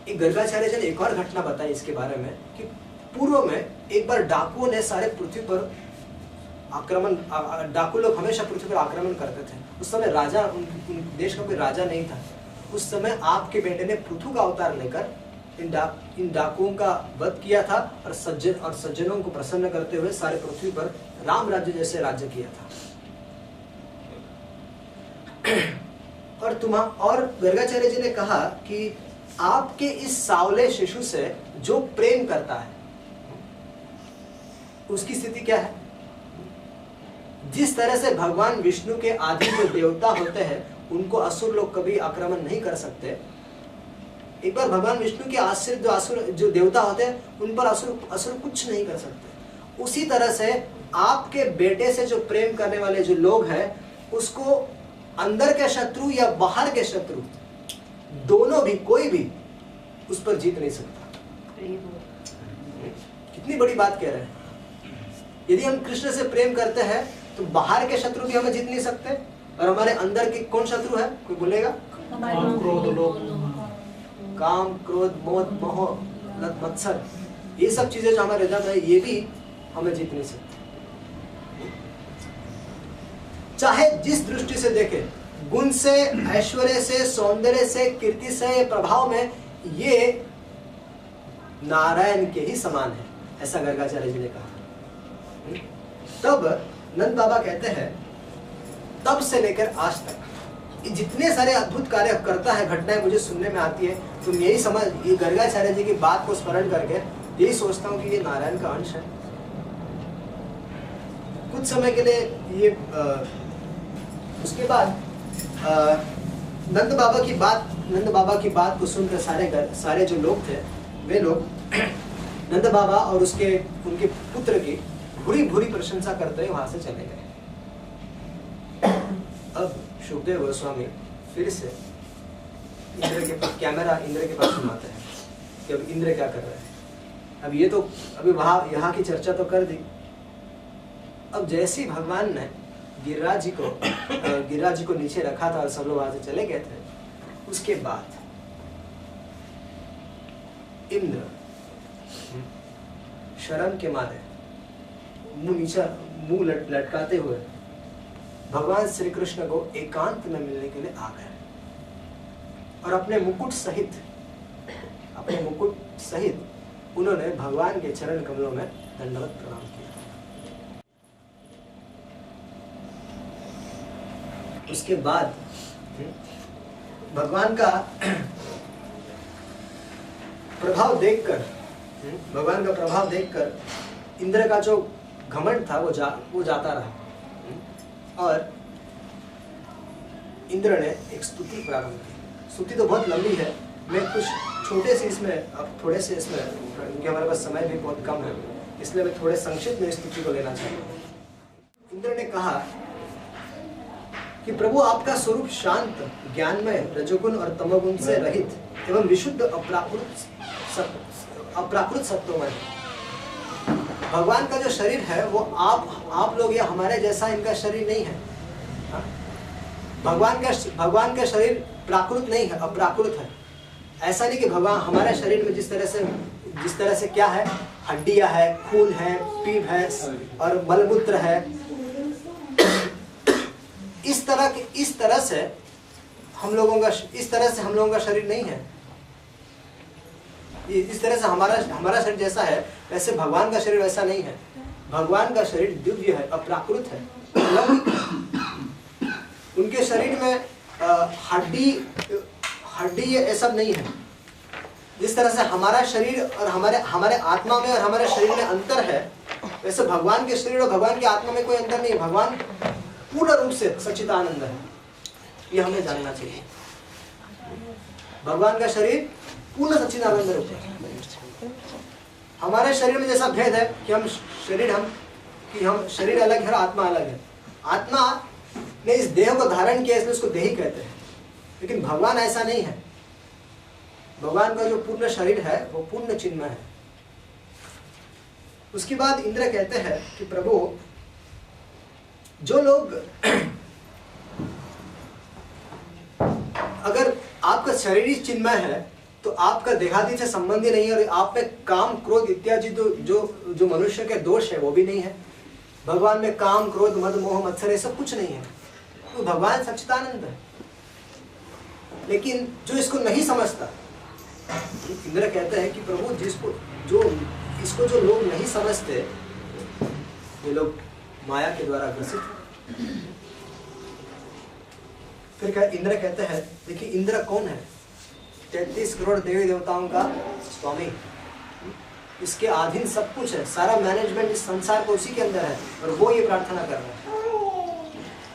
एक गर्गाचार्य जी ने एक और घटना बताई इसके बारे में कि पूर्व में एक बार डाकुओं ने सारे पृथ्वी पर आक्रमण, डाकू लोग हमेशा पृथ्वी पर आक्रमण करते थे। उस समय राजा, उन देश का कोई राजा नहीं था। उस समय आपके बेटे ने पृथु का अवतार लेकर इन डाकुओं का वध किया था और सज्जनों को प्रसन्न करते हुए सारे पृथ्वी पर राम राज्य जैसे राज्य किया था। और गर्गाचार्य जी ने कहा कि आपके इस सावले शिशु से जो प्रेम करता है उसकी स्थिति क्या है? जिस तरह से भगवान विष्णु के आदि जो देवता होते हैं उनको असुर लोग कभी आक्रमण नहीं कर सकते, एक बार भगवान विष्णु के आश्रित जो देवता होते हैं उन पर असुर कुछ नहीं कर सकते। उसी तरह से आपके बेटे से जो प्रेम करने वाले जो लोग हैं उसको अंदर के शत्रु या बाहर के शत्रु दोनों भी, कोई भी उस पर जीत नहीं सकता। कितनी बड़ी बात कह रहे हैं। यदि हम कृष्ण से प्रेम करते हैं तो बाहर के शत्रु भी हमें जीत नहीं सकते, और हमारे अंदर के कौन शत्रु है? कोई बोलेगा? काम, क्रोध, मोह, मत्सर, ये सब चीजें जो हमारे हृदय में है ये भी हमें जीत नहीं सकते। चाहे जिस दृष्टि से देखे, गुण से, ऐश्वर्य से, सौंदर्य से, कीर्ति से, प्रभाव में ये नारायण के ही समान है, ऐसा गर्गाचार्य जी ने कहा। तब नंद बाबा कहते हैं तब से लेकर आज तक जितने सारे अद्भुत कार्य करता है, घटनाएं मुझे सुनने में आती है, तो यही समझ, ये गर्गाचार्य जी की बात को स्मरण करके यही सोचता हूँ कि ये नारायण का अंश है। कुछ समय के लिए ये उसके बाद नंद बाबा की बात को सुनकर सारे जो लोग थे वे लोग नंद बाबा और उनके पुत्र की भूरी प्रशंसा करते हुए वहां से चले गए। अब सुखदेव गोस्वामी फिर से इंद्र के पास घुमाते हैं कि अब इंद्र क्या कर रहे हैं। अब ये तो अभी यहाँ की चर्चा तो कर दी। अब जैसे ही भगवान ने गिरिराज जी को नीचे रखा था और सब लोग वहां से चले गए थे, उसके बाद इंद्र शर्म के मारे मुंह लटकाते हुए भगवान श्री कृष्ण को एकांत में मिलने के लिए आ गए और अपने मुकुट सहित उन्होंने भगवान के चरण कमलों में दंडवत प्रणाम किया। उसके बाद भगवान का प्रभाव देखकर इंद्र का जो घमंड था वो जाता रहा और इंद्र ने एक स्तुति प्रारंभ की। स्तुति तो बहुत लंबी है, मैं कुछ थोड़े से इसमें क्योंकि हमारे पास समय भी बहुत कम है, इसलिए मैं थोड़े संक्षिप्त में स्तुति को लेना चाहूँगा। इंद्र ने कहा कि प्रभु आपका स्वरूप शांत, ज्ञानमय, रजोगुण और तमोगुण से रहित एवं विशुद्ध अप्राकृत सत्वमय। भगवान का जो शरीर है वो आप लोग या हमारे जैसा इनका शरीर नहीं है। भगवान का शरीर प्राकृत नहीं है, अप्राकृत है। ऐसा नहीं कि भगवान हमारे शरीर में जिस तरह से क्या है, हड्डियां है, खून है, पीप है और मलमूत्र है, इस तरह से हम लोगों का शरीर नहीं है। इस तरह से हमारा शरीर जैसा है वैसे भगवान का शरीर वैसा नहीं है। भगवान का शरीर दिव्य है, अप्राकृत है। उनके शरीर में हड्डी ये सब नहीं है। जिस तरह से हमारा शरीर और हमारे आत्मा में और हमारे शरीर में अंतर है, वैसे भगवान के शरीर और भगवान की आत्मा में कोई अंतर नहीं है। भगवान पूर्ण रूप से सच्चिदानंद है, ये हमें जानना चाहिए। भगवान का शरीर पूर्ण सच्चिदानंद रूप है। हमारे शरीर में जैसा भेद है कि हम शरीर अलग है और आत्मा अलग है। आत्मा ने इस देह को धारण किया इसलिए उसको देही कहते हैं, लेकिन भगवान ऐसा नहीं है। भगवान का जो पूर्ण शरीर है वो पूर्ण चिन्मय है। उसके बाद इंद्र कहते हैं कि प्रभु, जो लोग अगर आपका शरीर ही चिन्मय है तो आपका देहादि से संबंधी नहीं है और आप में काम, क्रोध इत्यादि जो मनुष्य के दोष है वो भी नहीं है। भगवान में काम, क्रोध, मद, मोह, मत्सर ये सब कुछ नहीं है। तो भगवान सच्चिदानंद है। लेकिन जो इसको नहीं समझता, इंद्र कहते हैं कि प्रभु जिसको जो इसको जो लोग नहीं समझते वे लोग माया के द्वारा ग्रसित हैं। फिर इंद्र कहते हैं, देखिए इंद्र कौन है? 33 करोड़ देवी देवताओं का स्वामी, इसके अधीन सब कुछ है, सारा मैनेजमेंट इस संसार को उसी के अंदर है और वो ये प्रार्थना कर रहा है।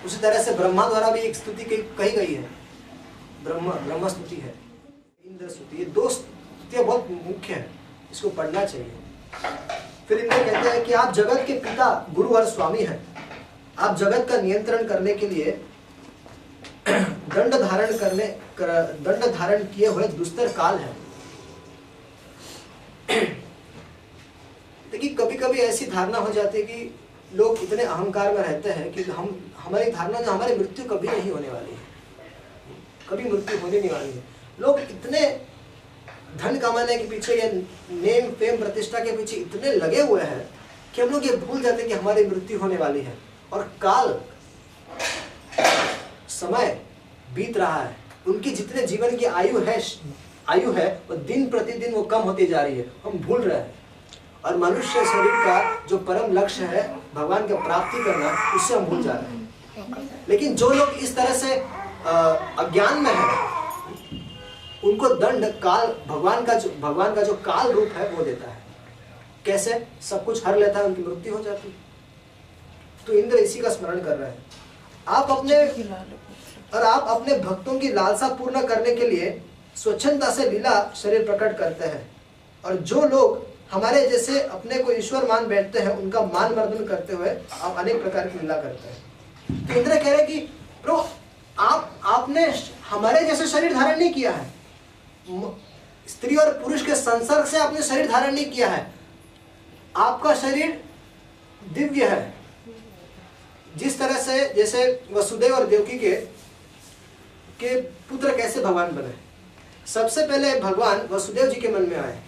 उसी तरह से ब्रह्मा द्वारा भी एक स्तुति कही गई है, ब्रह्म स्तुति है, इंद्र स्तुति। ये दो स्तुतियां बहुत मुख्य है, इसको पढ़ना चाहिए। फिर इंद्र कहते हैं कि आप जगत के पिता, गुरु और स्वामी हैं। आप जगत का नियंत्रण करने के लिए दंड धारण किए हुए दुस्तर काल है। देखिए कभी कभी ऐसी धारणा हो जाती है कि लोग इतने अहंकार में रहते हैं कि हमारी धारणा जो हमारी मृत्यु कभी नहीं होने वाली है, कभी मृत्यु होने नहीं वाली है। लोग इतने धन कमाने के पीछे या नेम फेम प्रतिष्ठा के पीछे इतने लगे हुए हैं कि हम लोग ये भूल जाते हैं कि हमारी मृत्यु होने वाली है और काल समय बीत रहा है। उनकी जितने जीवन की आयु है वो दिन प्रतिदिन वो कम होती जा रही है, हम भूल रहे हैं। और मनुष्य शरीर का जो परम लक्ष्य है भगवान की प्राप्ति करना, उससे हम भूल जा रहे हैं। लेकिन जो लोग इस तरह से अज्ञान में है, उनको दंड काल भगवान का जो काल रूप है वो देता है। कैसे? सब कुछ हर लेता है, उनकी मृत्यु हो जाती है। तो इंद्र इसी का स्मरण कर रहे हैं। आप अपने भक्तों की लालसा पूर्ण करने के लिए स्वच्छंदता से लीला शरीर प्रकट करते हैं, और जो लोग हमारे जैसे अपने को ईश्वर मान बैठते हैं उनका मान मर्दन करते हुए आप अनेक प्रकार की लीला करते हैं। तो इंद्र कह रहे कि प्रभु आपने हमारे जैसे शरीर धारण नहीं किया है, स्त्री और पुरुष के संसर्ग से आपने शरीर धारण नहीं किया है। आपका शरीर दिव्य है। जिस तरह से जैसे वसुदेव और देवकी के पुत्र कैसे भगवान बने, सबसे पहले भगवान वसुदेव जी के मन में आए,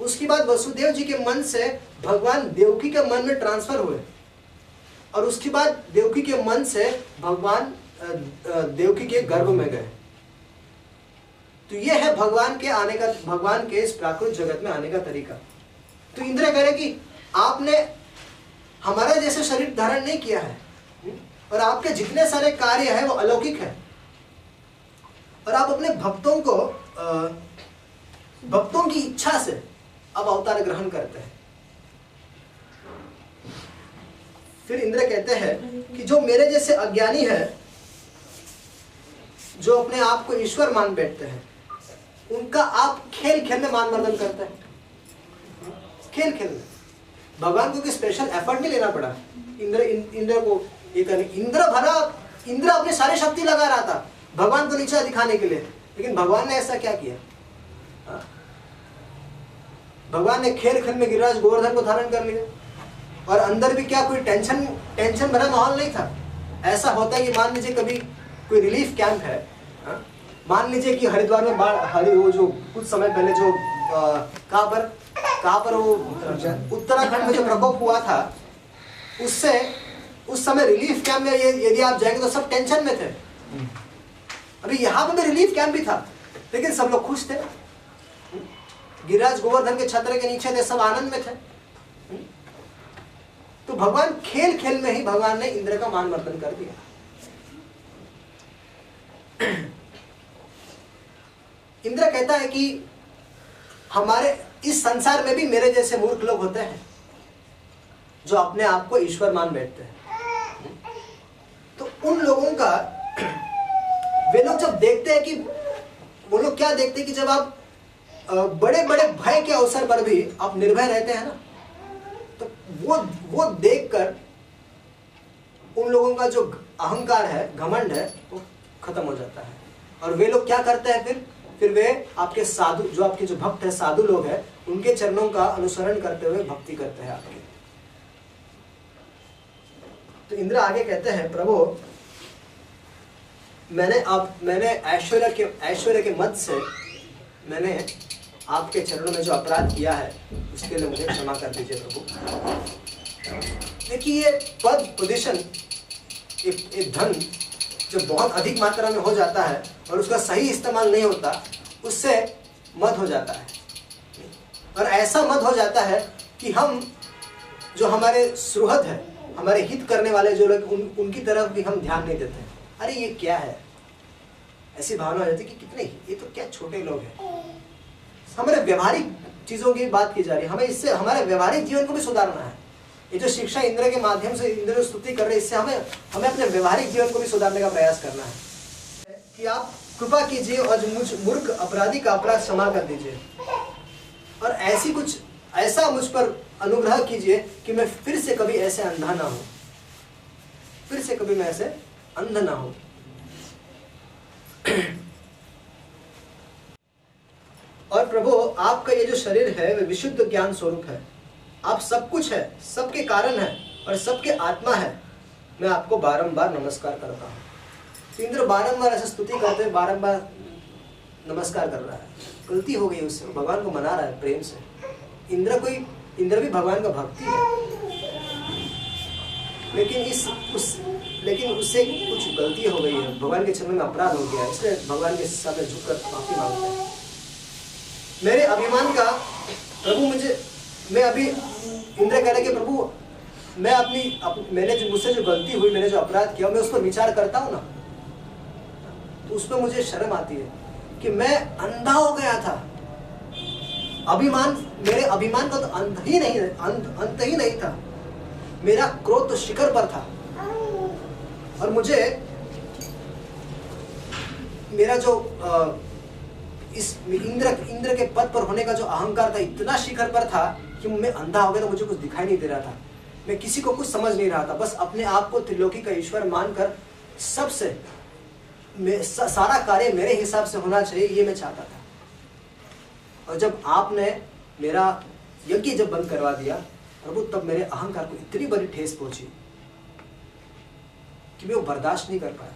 उसके बाद वसुदेव जी के मन से भगवान देवकी के मन में ट्रांसफर हुए, और उसके बाद देवकी के मन से भगवान देवकी के गर्भ में गए। तो ये है भगवान के इस प्राकृत जगत में आने का तरीका। तो इंद्र कह रहे कि आपने हमारे जैसे शरीर धारण नहीं किया है, और आपके जितने सारे कार्य हैं वो अलौकिक है, और आप अपने भक्तों की इच्छा से अब अवतार ग्रहण करते हैं। फिर इंद्र कहते हैं कि जो मेरे जैसे अज्ञानी है, जो अपने आप को ईश्वर मान बैठते हैं, उनका आप खेल खेल में मान मर्दन करते हैं। खेल खेल में भगवान को कोई स्पेशल एफर्ट नहीं लेना पड़ा इंद्र को ये करने। इंद्र अपनी सारी शक्ति लगा रहा था भगवान को नीचा दिखाने के लिए, लेकिन भगवान ने ऐसा क्या किया? भगवान ने खेल खेल में गिरिराज गोवर्धन को धारण कर लिया, और अंदर भी क्या कोई टेंशन भरा माहौल नहीं था। ऐसा होता है कि मान लीजिए कभी कोई रिलीफ कैंप है, मान लीजिए कि हरिद्वार में वो जो कुछ समय पहले जो कहाँ पर वो उत्तराखंड में जो प्रकोप हुआ था, उस समय रिलीफ कैंप में यदि आप जाएंगे तो सब टेंशन में थे। अभी यहाँ पे भी रिलीफ कैंप भी था, लेकिन सब लोग खुश थे, गिरिराज गोवर्धन के छत्र के नीचे थे, सब आनंद में थे। तो भगवान खेल खेल में ही भगवान ने इंद्र का मान मर्दन कर दिया। इंद्र कहता है कि हमारे इस संसार में भी मेरे जैसे मूर्ख लोग होते हैं जो अपने आप को ईश्वर मान बैठते हैं। तो उन लोगों का वे लोग जब देखते हैं कि वो लोग क्या देखते हैं कि जब आप बड़े बड़े भय के अवसर पर भी आप निर्भय रहते हैं ना, तो वो देखकर उन लोगों का जो अहंकार है, घमंड है, वो खत्म हो जाता है। और वे लोग क्या करते हैं फिर वे आपके साधु, जो आपके जो भक्त है, साधु लोग हैं, उनके चरणों का अनुसरण करते हुए भक्ति करते हैं आपके। तो इंद्र आगे कहते हैं, प्रभु मैंने ऐश्वर्य के मद से मैंने आपके चरणों में जो अपराध किया है उसके लिए मुझे क्षमा कर दीजिए प्रभु। देखिए ये पद, पोजीशन, एक धन जो बहुत अधिक मात्रा में हो जाता है और उसका सही इस्तेमाल नहीं होता, उससे मद हो जाता है, और ऐसा मद हो जाता है कि हम जो हमारे सुहृद है, हमारे हित करने वाले जो लोग, उनकी तरफ भी हम ध्यान नहीं देते हैं। अरे ये क्या है, ऐसी भावना हो जाती है कि कितने, ये तो क्या छोटे लोग हैं। हमारे व्यवहारिक चीजों की बात की जा रही है, हमें इससे हमारे व्यवहारिक जीवन को भी सुधारना है। ये जो शिक्षा इंद्र के माध्यम से इंद्र स्तुति कर रहे हैं, इससे हमें अपने व्यवहारिक जीवन को भी सुधारने का प्रयास करना है कि आप कृपा कीजिए और मुझ मूर्ख अपराधी का अपराध क्षमा कर दीजिए, और ऐसा मुझ पर अनुग्रह कीजिए कि मैं फिर से कभी ऐसे अंधा ना हूं, फिर से कभी मैं ऐसे अंध ना हूं। और प्रभु, आपका ये जो शरीर है वह विशुद्ध ज्ञान स्वरूप है, आप सब कुछ है, सबके कारण है और सबके आत्मा है। मैं आपको बारंबार नमस्कार करता हूँ। तो इंद्र बारंबार ऐसे स्तुति करते हुए बारंबार नमस्कार कर रहा है। गलती हो गई उससे, भगवान को मना रहा है प्रेम से। इंद्र भी भगवान का भक्ति है, लेकिन उससे कुछ गलती हो गई है, भगवान के चरण में अपराध हो गया, इसलिए भगवान के सामने झुककर माफी मांगता है। मेरे अभिमान का प्रभु मैं अभी, इंद्र कह रहे कि प्रभु मैंने मुझसे जो गलती हुई, मैंने जो अपराध किया, मैं उस पर विचार करता हूँ ना, तो उस पर मुझे शर्म आती है कि मैं अंधा हो गया था। मेरे अभिमान का तो अंत ही नहीं था। मेरा क्रोध तो शिखर पर था, और मुझे मेरा जो इस इंद्र के पद पर होने का जो अहंकार था, इतना शिखर पर था कि मैं अंधा हो गया, तो मुझे कुछ दिखाई नहीं दे रहा था। मैं किसी को कुछ समझ नहीं रहा था, बस अपने आप को त्रिलोकी का ईश्वर मानकर सबसे सारा कार्य मेरे हिसाब से होना चाहिए, ये मैं चाहता था। और जब आपने मेरा यज्ञ जब बंद करवा दिया प्रभु, तब मेरे अहंकार को इतनी बड़ी ठेस पहुंची कि मैं वो बर्दाश्त नहीं कर पाया,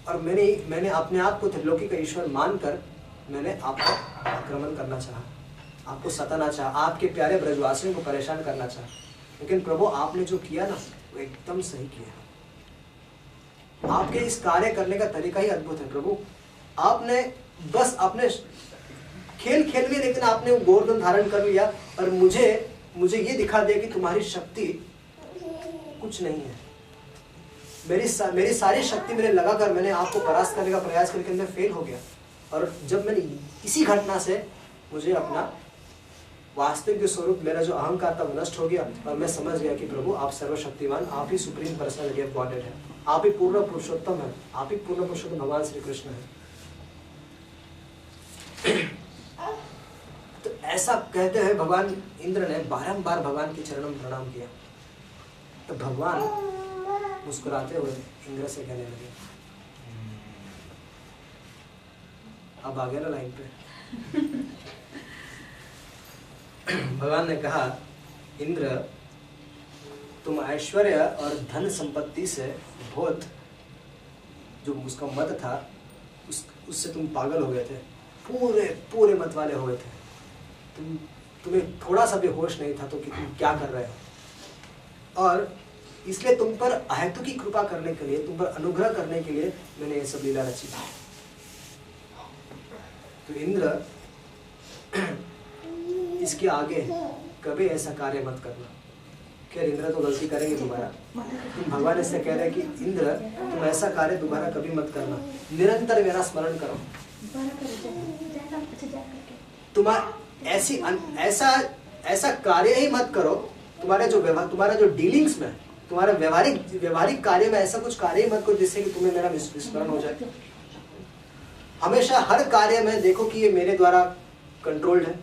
और मैंने अपने आप को त्रिलोकी का ईश्वर मानकर मैंने आपको आक्रमण करना चाहा, आपको सताना चाहा, आपके प्यारे ब्रजवासियों को परेशान करना चाहा। लेकिन प्रभु, आपने जो किया ना, वो एकदम सही किया। आपके इस कार्य करने का तरीका ही अद्भुत है प्रभु। आपने बस अपने खेल में, लेकिन आपने गोवर्धन धारण कर लिया, और मुझे ये दिखा दिया कि तुम्हारी शक्ति कुछ नहीं है। मेरी सारी शक्ति मैंने लगाकर मैंने आपको परास्त करने का प्रयास करके मैं फेल हो गया, और जब मैंने इसी घटना से मुझे अपना वास्तविक जो स्वरूप, मेरा जो अहंकार था, वो नष्ट हो गया, और मैं समझ गया कि प्रभु आप सर्वशक्तिमान, आप ही सुप्रीम पर्सनालिटी ऑफ गॉडहेड है, आप ही पूर्ण पुरुषोत्तम है, आप ही पूर्ण पुरुषोत्तम भगवान श्री कृष्ण है। तो ऐसा कहते हैं भगवान इंद्र ने बारंबार भगवान के चरणों में प्रणाम किया। तो भगवान मुस्कुराते हुए इंद्र से कहने लगे, अब आ गया ना लाइन पे। भगवान ने कहा, इंद्र, तुम ऐश्वर्य और धन संपत्ति से बहुत, जो उसका मत था, उससे तुम पागल हो गए थे, पूरे मत वाले हो गए थे। तुम्हें थोड़ा सा भी होश नहीं था तो कि तुम क्या कर रहे हो, और इसलिए तुम पर अहेतु की कृपा करने के लिए, तुम पर अनुग्रह करने के लिए मैंने ये सब लीला रची थी। तो इंद्र, इसके आगे कभी ऐसा कार्य मत करना। खैर, इंद्र तो गलती करेंगे दोबारा। भगवान इससे कह रहे हैं कि इंद्र, तुम ऐसा कार्य दोबारा कभी मत करना, निरंतर मेरा स्मरण करो। ऐसा कार्य ही मत करो, तुम्हारा जो डीलिंग्स में, तुम्हारे व्यवहारिक कार्य में ऐसा कुछ कार्य ही मत करो जिससे कि तुम्हें मेरा विस्मरण हो जाए। हमेशा हर कार्य में देखो कि ये मेरे द्वारा कंट्रोल्ड है,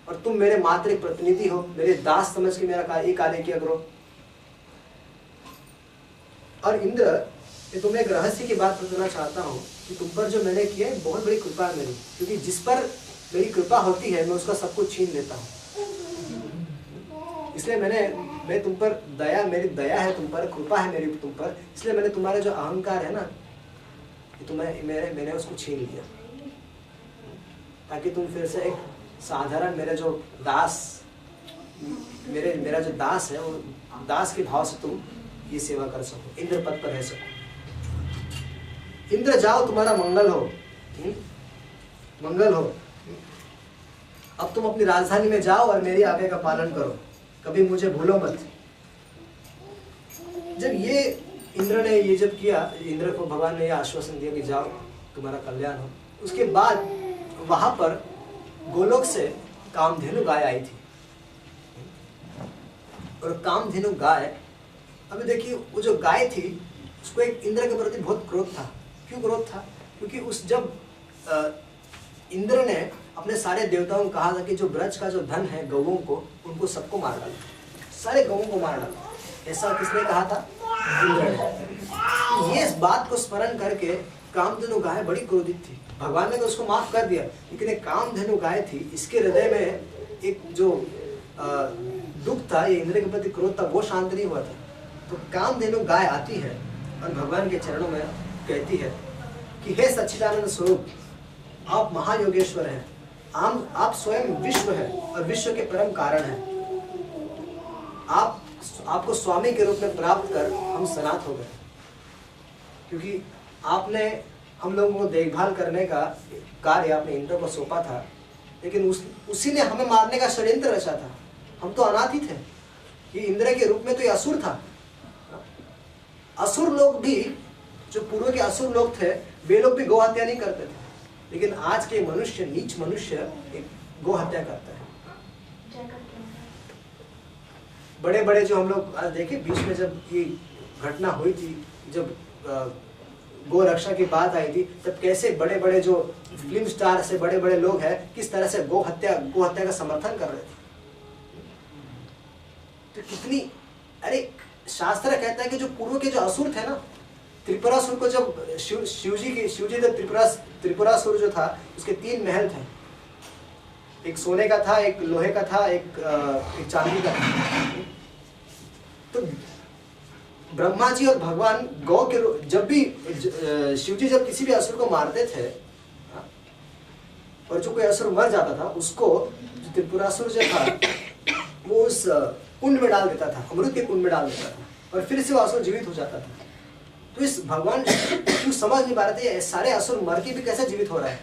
और तुम मेरे मात्र एक प्रतिनिधि हो, मेरे दास समझ के मेरा कार्य किया करो। और इंद्र, ये तुम्हें एक रहस्य की बात बताना चाहता हूँ कि तुम पर जो मैंने किया है बहुत बड़ी कृपा है मेरी, क्योंकि जिस पर मेरी कृपा होती है मैं उसका सब कुछ छीन लेता हूँ। इसलिए मैं तुम पर मेरी दया है तुम पर, कृपा है मेरी तुम पर, इसलिए मैंने तुम्हारा जो अहंकार है ना, मैंने उसको छीन लिया, ताकि तुम फिर से एक साधारण मेरा जो दास है, वो दास के भाव से तुम ये सेवा कर सको, इंद्र पद पर रह सको। इंद्र जाओ, तुम्हारा मंगल हो। मंगल हो। अब तुम अपनी राजधानी में जाओ और मेरी आज्ञा का पालन करो, कभी मुझे भूलो मत। जब ये इंद्र ने ये जब किया, इंद्र को भगवान ने ये आश्वासन दिया कि जाओ तुम्हारा कल्याण हो, उसके बाद वहां पर गोलोक से कामधेनु गाय आई थी। और कामधेनु गाय, अभी देखिए वो जो गाय थी उसको एक इंद्र के प्रति बहुत क्रोध था। क्यों क्रोध था? क्योंकि उस जब इंद्र ने अपने सारे देवताओं को कहा था कि जो ब्रज का जो धन है गौओं को, उनको सबको मार डालो, सारे गौओं को मार डालो। ऐसा किसने कहा था? इंद्र ने। ये इस बात को स्मरण करके कामधेनु गाय बड़ी क्रोधित थी। भगवान ने तो उसको माफ कर दिया, लेकिन एक कामधेनु गाय थी, इसके हृदय में एक जो दुख था, ये इंद्र के प्रति क्रोध था, वो शांत नहीं हुआ था। तो कामधेनु गाय आती है और भगवान के चरणों में कहती है कि हे सच्चिदानंद स्वरूप, आप महायोगेश्वर हैं, आप स्वयं विश्व है और विश्व के परम कारण हैं। आपको स्वामी के रूप में प्राप्त कर हम सनात हो गए, क्योंकि आपने हम लोगों को देखभाल करने का कार्य आपने इंद्र को सौंपा था, लेकिन उसी ने हमें मारने का षड्यंत्र रचा था। हम तो अनाथ ही थे। ये इंद्र के रूप में तो ये असुर था। असुर लोग भी, जो पूर्व के असुर लोग थे, वे लोग भी गौ हत्या नहीं करते थे, लेकिन आज के मनुष्य, नीच मनुष्य एक गौ हत्या करता है। बड़े बड़े जो हम लोग देखे बीच में जब ये घटना हुई थी, जब गौ रक्षा की बात आई थी, तब कैसे बड़े बड़े जो फिल्म स्टार से बड़े बड़े लोग हैं, किस तरह से गौ हत्या का समर्थन कर रहे थे। तो कितनी, अरे शास्त्र कहता है कि जो पूर्व के जो असुर थे ना, त्रिपुरासुर को जब शिवजी जब त्रिपुरासुर जो था, उसके 3 महल थे, एक सोने का था, एक लोहे का था, एक चांदी का था। तो ब्रह्मा जी और भगवान गौ के, जब भी शिवजी जब किसी भी असुर को मारते थे, और जो कोई असुर मर जाता था, उसको जो त्रिपुरासुर जो था वो उस कुंड में डाल देता था, अमृत के कुंड में डाल देता था, और फिर से वो असुर जीवित हो जाता था। तो इस भगवान क्यों समझ नहीं पा रहे थे सारे असुर मर के भी कैसे जीवित हो रहा है।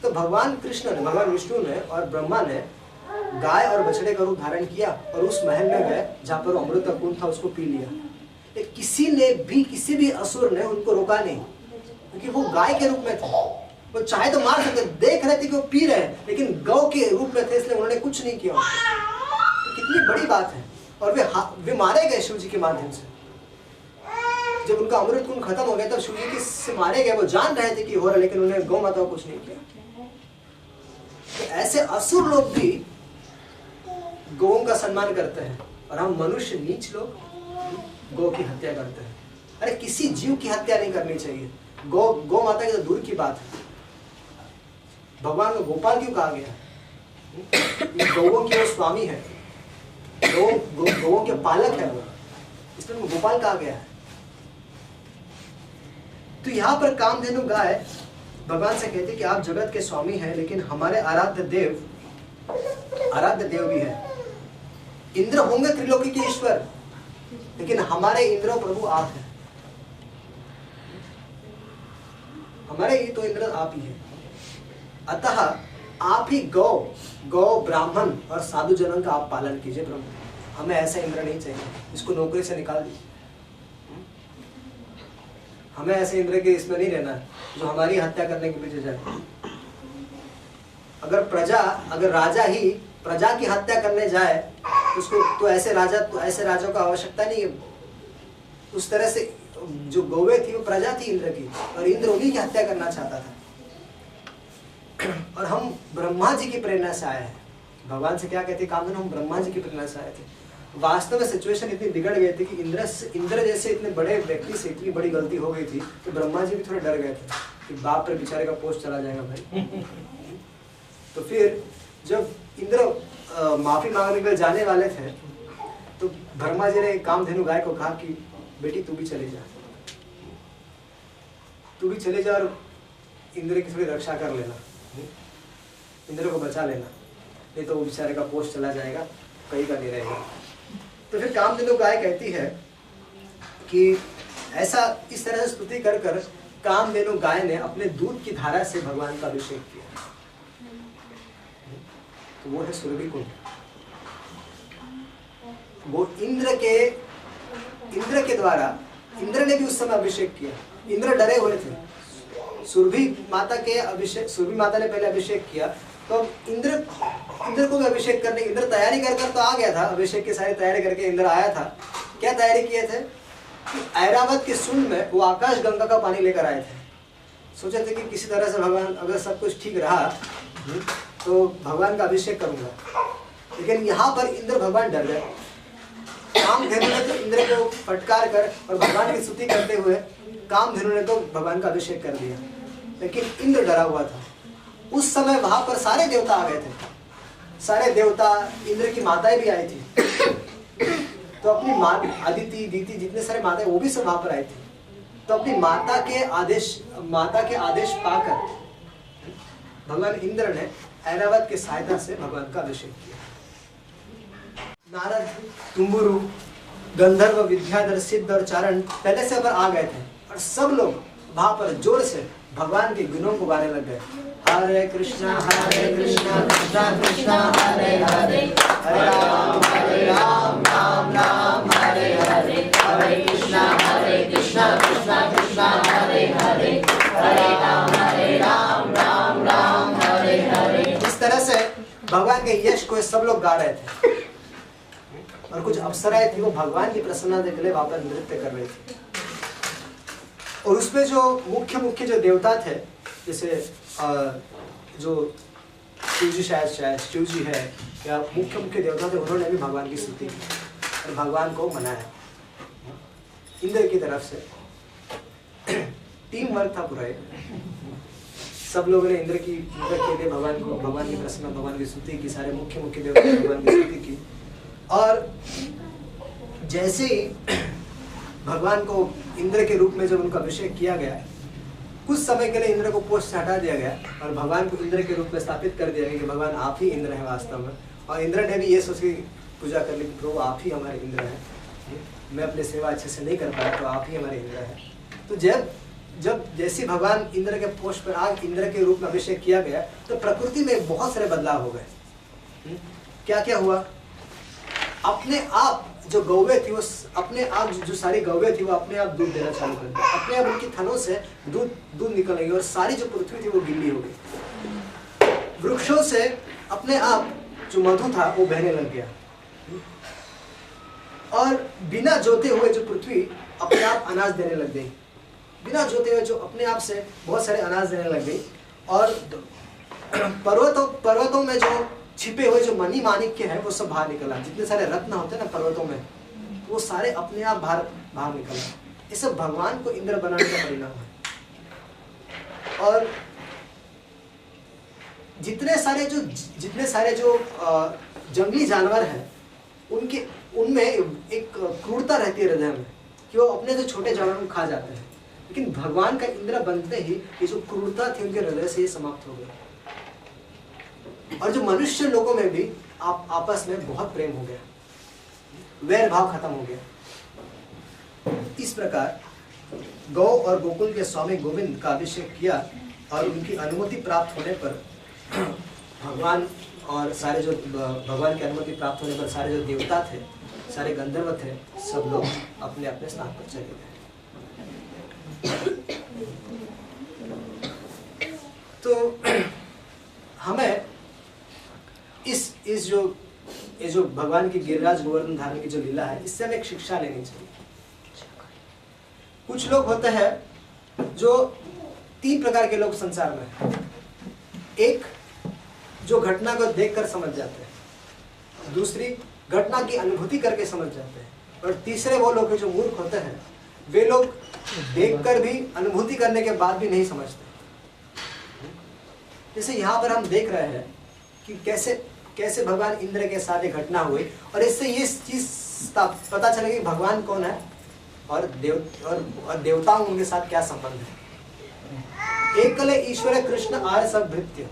तो भगवान कृष्ण ने, भगवान विष्णु ने और ब्रह्मा ने गाय और बछड़े का रूप धारण किया और उस महल में गए जहाँ पर अमृत का कुंड था, उसको पी लिया। किसी ने भी, किसी भी असुर ने उनको रोका नहीं, क्योंकि वो गाय के रूप में थे। वो चाहे तो मार सकते, देख रहे थे कि वो पी रहे हैं, लेकिन गौ के रूप में थे, इसलिए उन्होंने कुछ नहीं किया। तो कितनी बड़ी बात है। और वे मारे गए शिव जी के माध्यम से। जब उनका अमृत कुंड खत्म हो गया तब शिव जी से मारे गए। वो जान रहे थे कि हो रहा, लेकिन उन्होंने गौ माता को कुछ नहीं किया। तो ऐसे असुर लोग भी गौओं का सम्मान करते हैं, और हम मनुष्य नीच लोग गौ की हत्या करते हैं। अरे किसी जीव की हत्या नहीं करनी चाहिए। गौ माता की तो दूर की बात है। भगवान को गोपाल क्यों कहा गया? गौओं की वो स्वामी है, गौओं के पालक है वो, इसलिए उनको गोपाल कहा गया है। तो यहाँ पर कामधेनु गाय भगवान से कहती कि आप जगत के स्वामी हैं, लेकिन हमारे आराध्य देव भी है। इंद्र होंगे त्रिलोकी के ईश्वर, लेकिन हमारे इंद्र प्रभु आप हैं। हमारे ही तो इंद्र आप ही है। अतः आप ही गौ ब्राह्मण और साधु जनों का आप पालन कीजिए प्रभु। हमें ऐसा इंद्र नहीं चाहिए, इसको नौकरी से निकाल दीजिए। हमें ऐसे इंद्र के इसमें नहीं रहना है जो हमारी हत्या करने के पीछे जाए। अगर राजा ही प्रजा की हत्या करने जाए उसको, तो ऐसे राजा को आवश्यकता नहीं है। उस तरह से जो गौवे थी वो प्रजा थी इंद्र की, और इंद्र उन्हीं की हत्या करना चाहता था। और हम ब्रह्मा जी की प्रेरणा से आए हैं। भगवान से क्या कहते कामधेनु, हम ब्रह्मा जी की प्रेरणा से आए थे। वास्तव में सिचुएशन इतनी बिगड़ गई थी कि इंद्र जैसे इतने बड़े व्यक्ति से इतनी बड़ी गलती हो गई थी, तो ब्रह्मा जी भी थोड़े डर गए थे कि बाप पर बेचारे का पोस्ट चला जाएगा भाई। तो फिर जब इंद्र माफी मांगने के लिए जाने वाले थे, तो ब्रह्मा जी ने कामधेनु गाय को कहा कि बेटी तू भी चले जा, और इंद्र की थोड़ी रक्षा कर लेना, इंद्र को बचा लेना, नहीं तो वो बेचारे का पोस्ट चला जाएगा, कहीं का नहीं रहेगा। तो फिर कामधेनु गाय कहती है कि ऐसा इस तरह से स्तुति कर कामधेनु गाय ने अपने दूध की धारा से भगवान का अभिषेक किया, तो वो है सुरभि कुंड। वो इंद्र के द्वारा, इंद्र ने भी उस समय अभिषेक किया। इंद्र डरे हुए थे। सुरभि माता ने पहले अभिषेक किया, तो इंद्र को भी अभिषेक करने, इंद्र तैयारी कर तो आ गया था, अभिषेक की सारी तैयारी करके इंद्र आया था। क्या तैयारी किए थे कि ऐरावत के सुंड में वो आकाश गंगा का पानी लेकर आए थे। सोचे थे कि किसी तरह से भगवान, अगर सब कुछ ठीक रहा तो भगवान का अभिषेक करूंगा। लेकिन यहाँ पर इंद्र भगवान डर गए। कामधेनु ने तो इंद्र को फटकार कर और भगवान की स्तुति करते हुए कामधेनु ने तो भगवान का अभिषेक कर दिया, लेकिन इंद्र डरा हुआ था। उस समय वहां पर सारे देवता आ गए थे, सारे देवता, इंद्र की माताएं भी आई थी। तो अपनी माँ अदिति, दीति, जितने सारे माताएं वो भी सब वहां पर आई थी। तो अपनी माता के आदेश पाकर भगवान इंद्र ने ऐरावत की सहायता से भगवान का अभिषेक किया। नारद, तुम्बुरु, गंधर्व, विद्याधर, सिद्ध और चारण पहले से पर आ गए थे और सब लोग वहां पर जोर से भगवान के गुणों को गाने लग गए। हरे कृष्णा कृष्णा कृष्णा हरे हरे, हरे राम राम राम हरे हरे, हरे कृष्णा कृष्णा कृष्णा हरे हरे, हरे राम राम हरे हरे। इस तरह से भगवान के यश को सब लोग गा रहे थे और कुछ अप्सराएं थी, वो भगवान की प्रसन्नता के लिए वहां पर नृत्य कर रही थी। और उसमें जो मुख्य जो देवता थे, जैसे जो शिवजी, शायद शिवजी है या मुख्य देवता थे, उन्होंने भी भगवान की स्तुति की और भगवान को मनाया इंद्र की तरफ से। टीम वर्क था पूरा, सब लोगों ने इंद्र के लिए भगवान की प्रसन्न, भगवान की स्तुति की, सारे मुख्य देवता ने भगवान की स्तुति की। और जैसे ही भगवान को इंद्र के रूप में जब उनका अभिषेक किया गया, कुछ समय के लिए इंद्र को पोस्ट से हटा दिया गया और भगवान को इंद्र के रूप में स्थापित कर दिया गया कि भगवान आप ही इंद्र हैं वास्तव में। और इंद्र ने भी ये सोच के पूजा कर ली कि प्रभु आप ही हमारे इंद्र हैं, मैं अपनी सेवा अच्छे से नहीं कर पाया तो आप ही हमारे इंद्र हैं। तो जब जैसे भगवान इंद्र के पोस्ट पर आग इंद्र के रूप में अभिषेक किया गया, तो प्रकृति में बहुत सारे बदलाव हो गए। क्या क्या हुआ? अपने आप जो गौवे थी, वो अपने आप जो सारी गौवे थी वो अपने आप दूध देना चालू कर दी, अपने आप उनकी थनों से दूध निकल गई और सारी जो पृथ्वी थी वो गिल्ली हो गई। वृक्षों से अपने आप जो मधु था वो बहने लग गया और बिना जोते हुए जो पृथ्वी अपने आप अनाज देने लग गई, बिना जोते हुए जो अपने आप से बहुत सारे अनाज देने लग गई। और पर्वतों में जो छिपे हुए जो मणि माणिक्य है वो सब बाहर निकला, जितने सारे रत्न होते हैं ना पर्वतों में, वो सारे अपने आप बाहर निकला। ये सब भगवान को इंद्र बनाने का परिणाम है। और जितने सारे जो जंगली जानवर हैं, उनमें एक क्रूरता रहती है हृदय में कि वो अपने जो छोटे जानवरों को खा जाते हैं, लेकिन भगवान का इंद्र बनते ही ये जो क्रूरता थी उनके हृदय से ये समाप्त हो गई। और जो मनुष्य लोगों में भी आपस में बहुत प्रेम हो गया, वैर भाव खत्म हो गया। इस प्रकार गौ और गोकुल के स्वामी गोविंद का अभिषेक किया और उनकी अनुमति प्राप्त होने पर भगवान और सारे जो भगवान की अनुमति प्राप्त होने पर सारे जो देवता थे, सारे गंधर्व थे, सब लोग अपने अपने स्थान पर चले गए। तो हमें ये जो भगवान की गिरिराज गोवर्धन धारण की जो लीला है, इससे हमें एक शिक्षा लेनी चाहिए। कुछ लोग होते हैं जो 3 प्रकार के लोग संसार में हैं। एक जो घटना को देखकर समझ जाते हैं, दूसरी घटना की अनुभूति करके समझ जाते हैं, और तीसरे वो लोग जो मूर्ख होते हैं, वे लोग देखकर भी अनुभूति करने के बाद भी नहीं समझते। जैसे यहाँ पर हम देख रहे हैं कि कैसे भगवान इंद्र के साथ एक घटना हुई और इससे ये चीज पता चला कि भगवान कौन है और देवताओं उनके साथ क्या संबंध है। एकले ईश्वर कृष्ण आर्य सब भृत्य,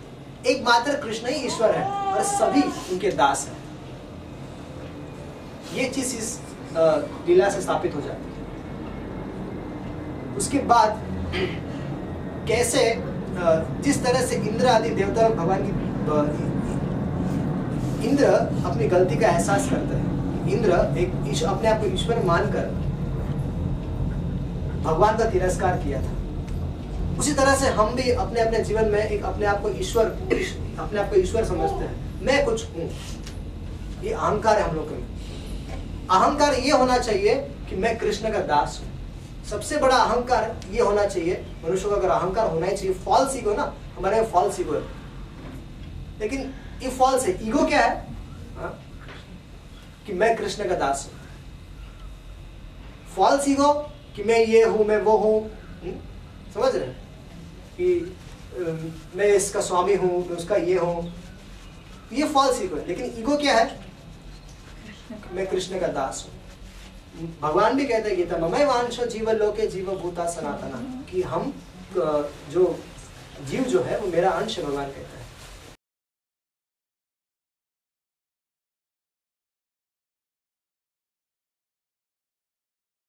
एकमात्र कृष्ण ही ईश्वर है और सभी उनके दास हैं। ये चीज इस लीला से स्थापित हो जाती है। उसके बाद कैसे जिस तरह से इंद्र आदि देवता और भगवान की इंद्र अपनी गलती का एहसास करते हैं, इंद्र एक अपने आप को ईश्वर मानकर भगवान का तिरस्कार किया था। उसी तरह से हम भी अपने अपने जीवन में एक अपने आप को ईश्वर समझते हैं, मैं कुछ हूं। ये अहंकार है हम लोग में। अहंकार ये होना चाहिए कि मैं कृष्ण का दास हूं। सबसे बड़ा अहंकार ये होना चाहिए, मनुष्य को अगर अहंकार होना ही चाहिए, फॉल्स ईगो ना, हमारे में फॉल्स ईगो है, लेकिन ये फॉल्स है। ईगो क्या है? कि मैं कृष्ण का दास हूं। फॉल्स ईगो कि मैं ये हूं, मैं वो हूं, समझ रहे हैं? कि मैं इसका स्वामी हूं, मैं उसका ये हूं, ये फॉल्स ईगो है। लेकिन ईगो क्या है? मैं कृष्ण का दास हूं। भगवान भी कहते हैं गीता में, मैं वांछो जीव लोके जीव भूता सनातना, कि हम जो जीव जो है वो मेरा अंश है, भगवान कहते हैं।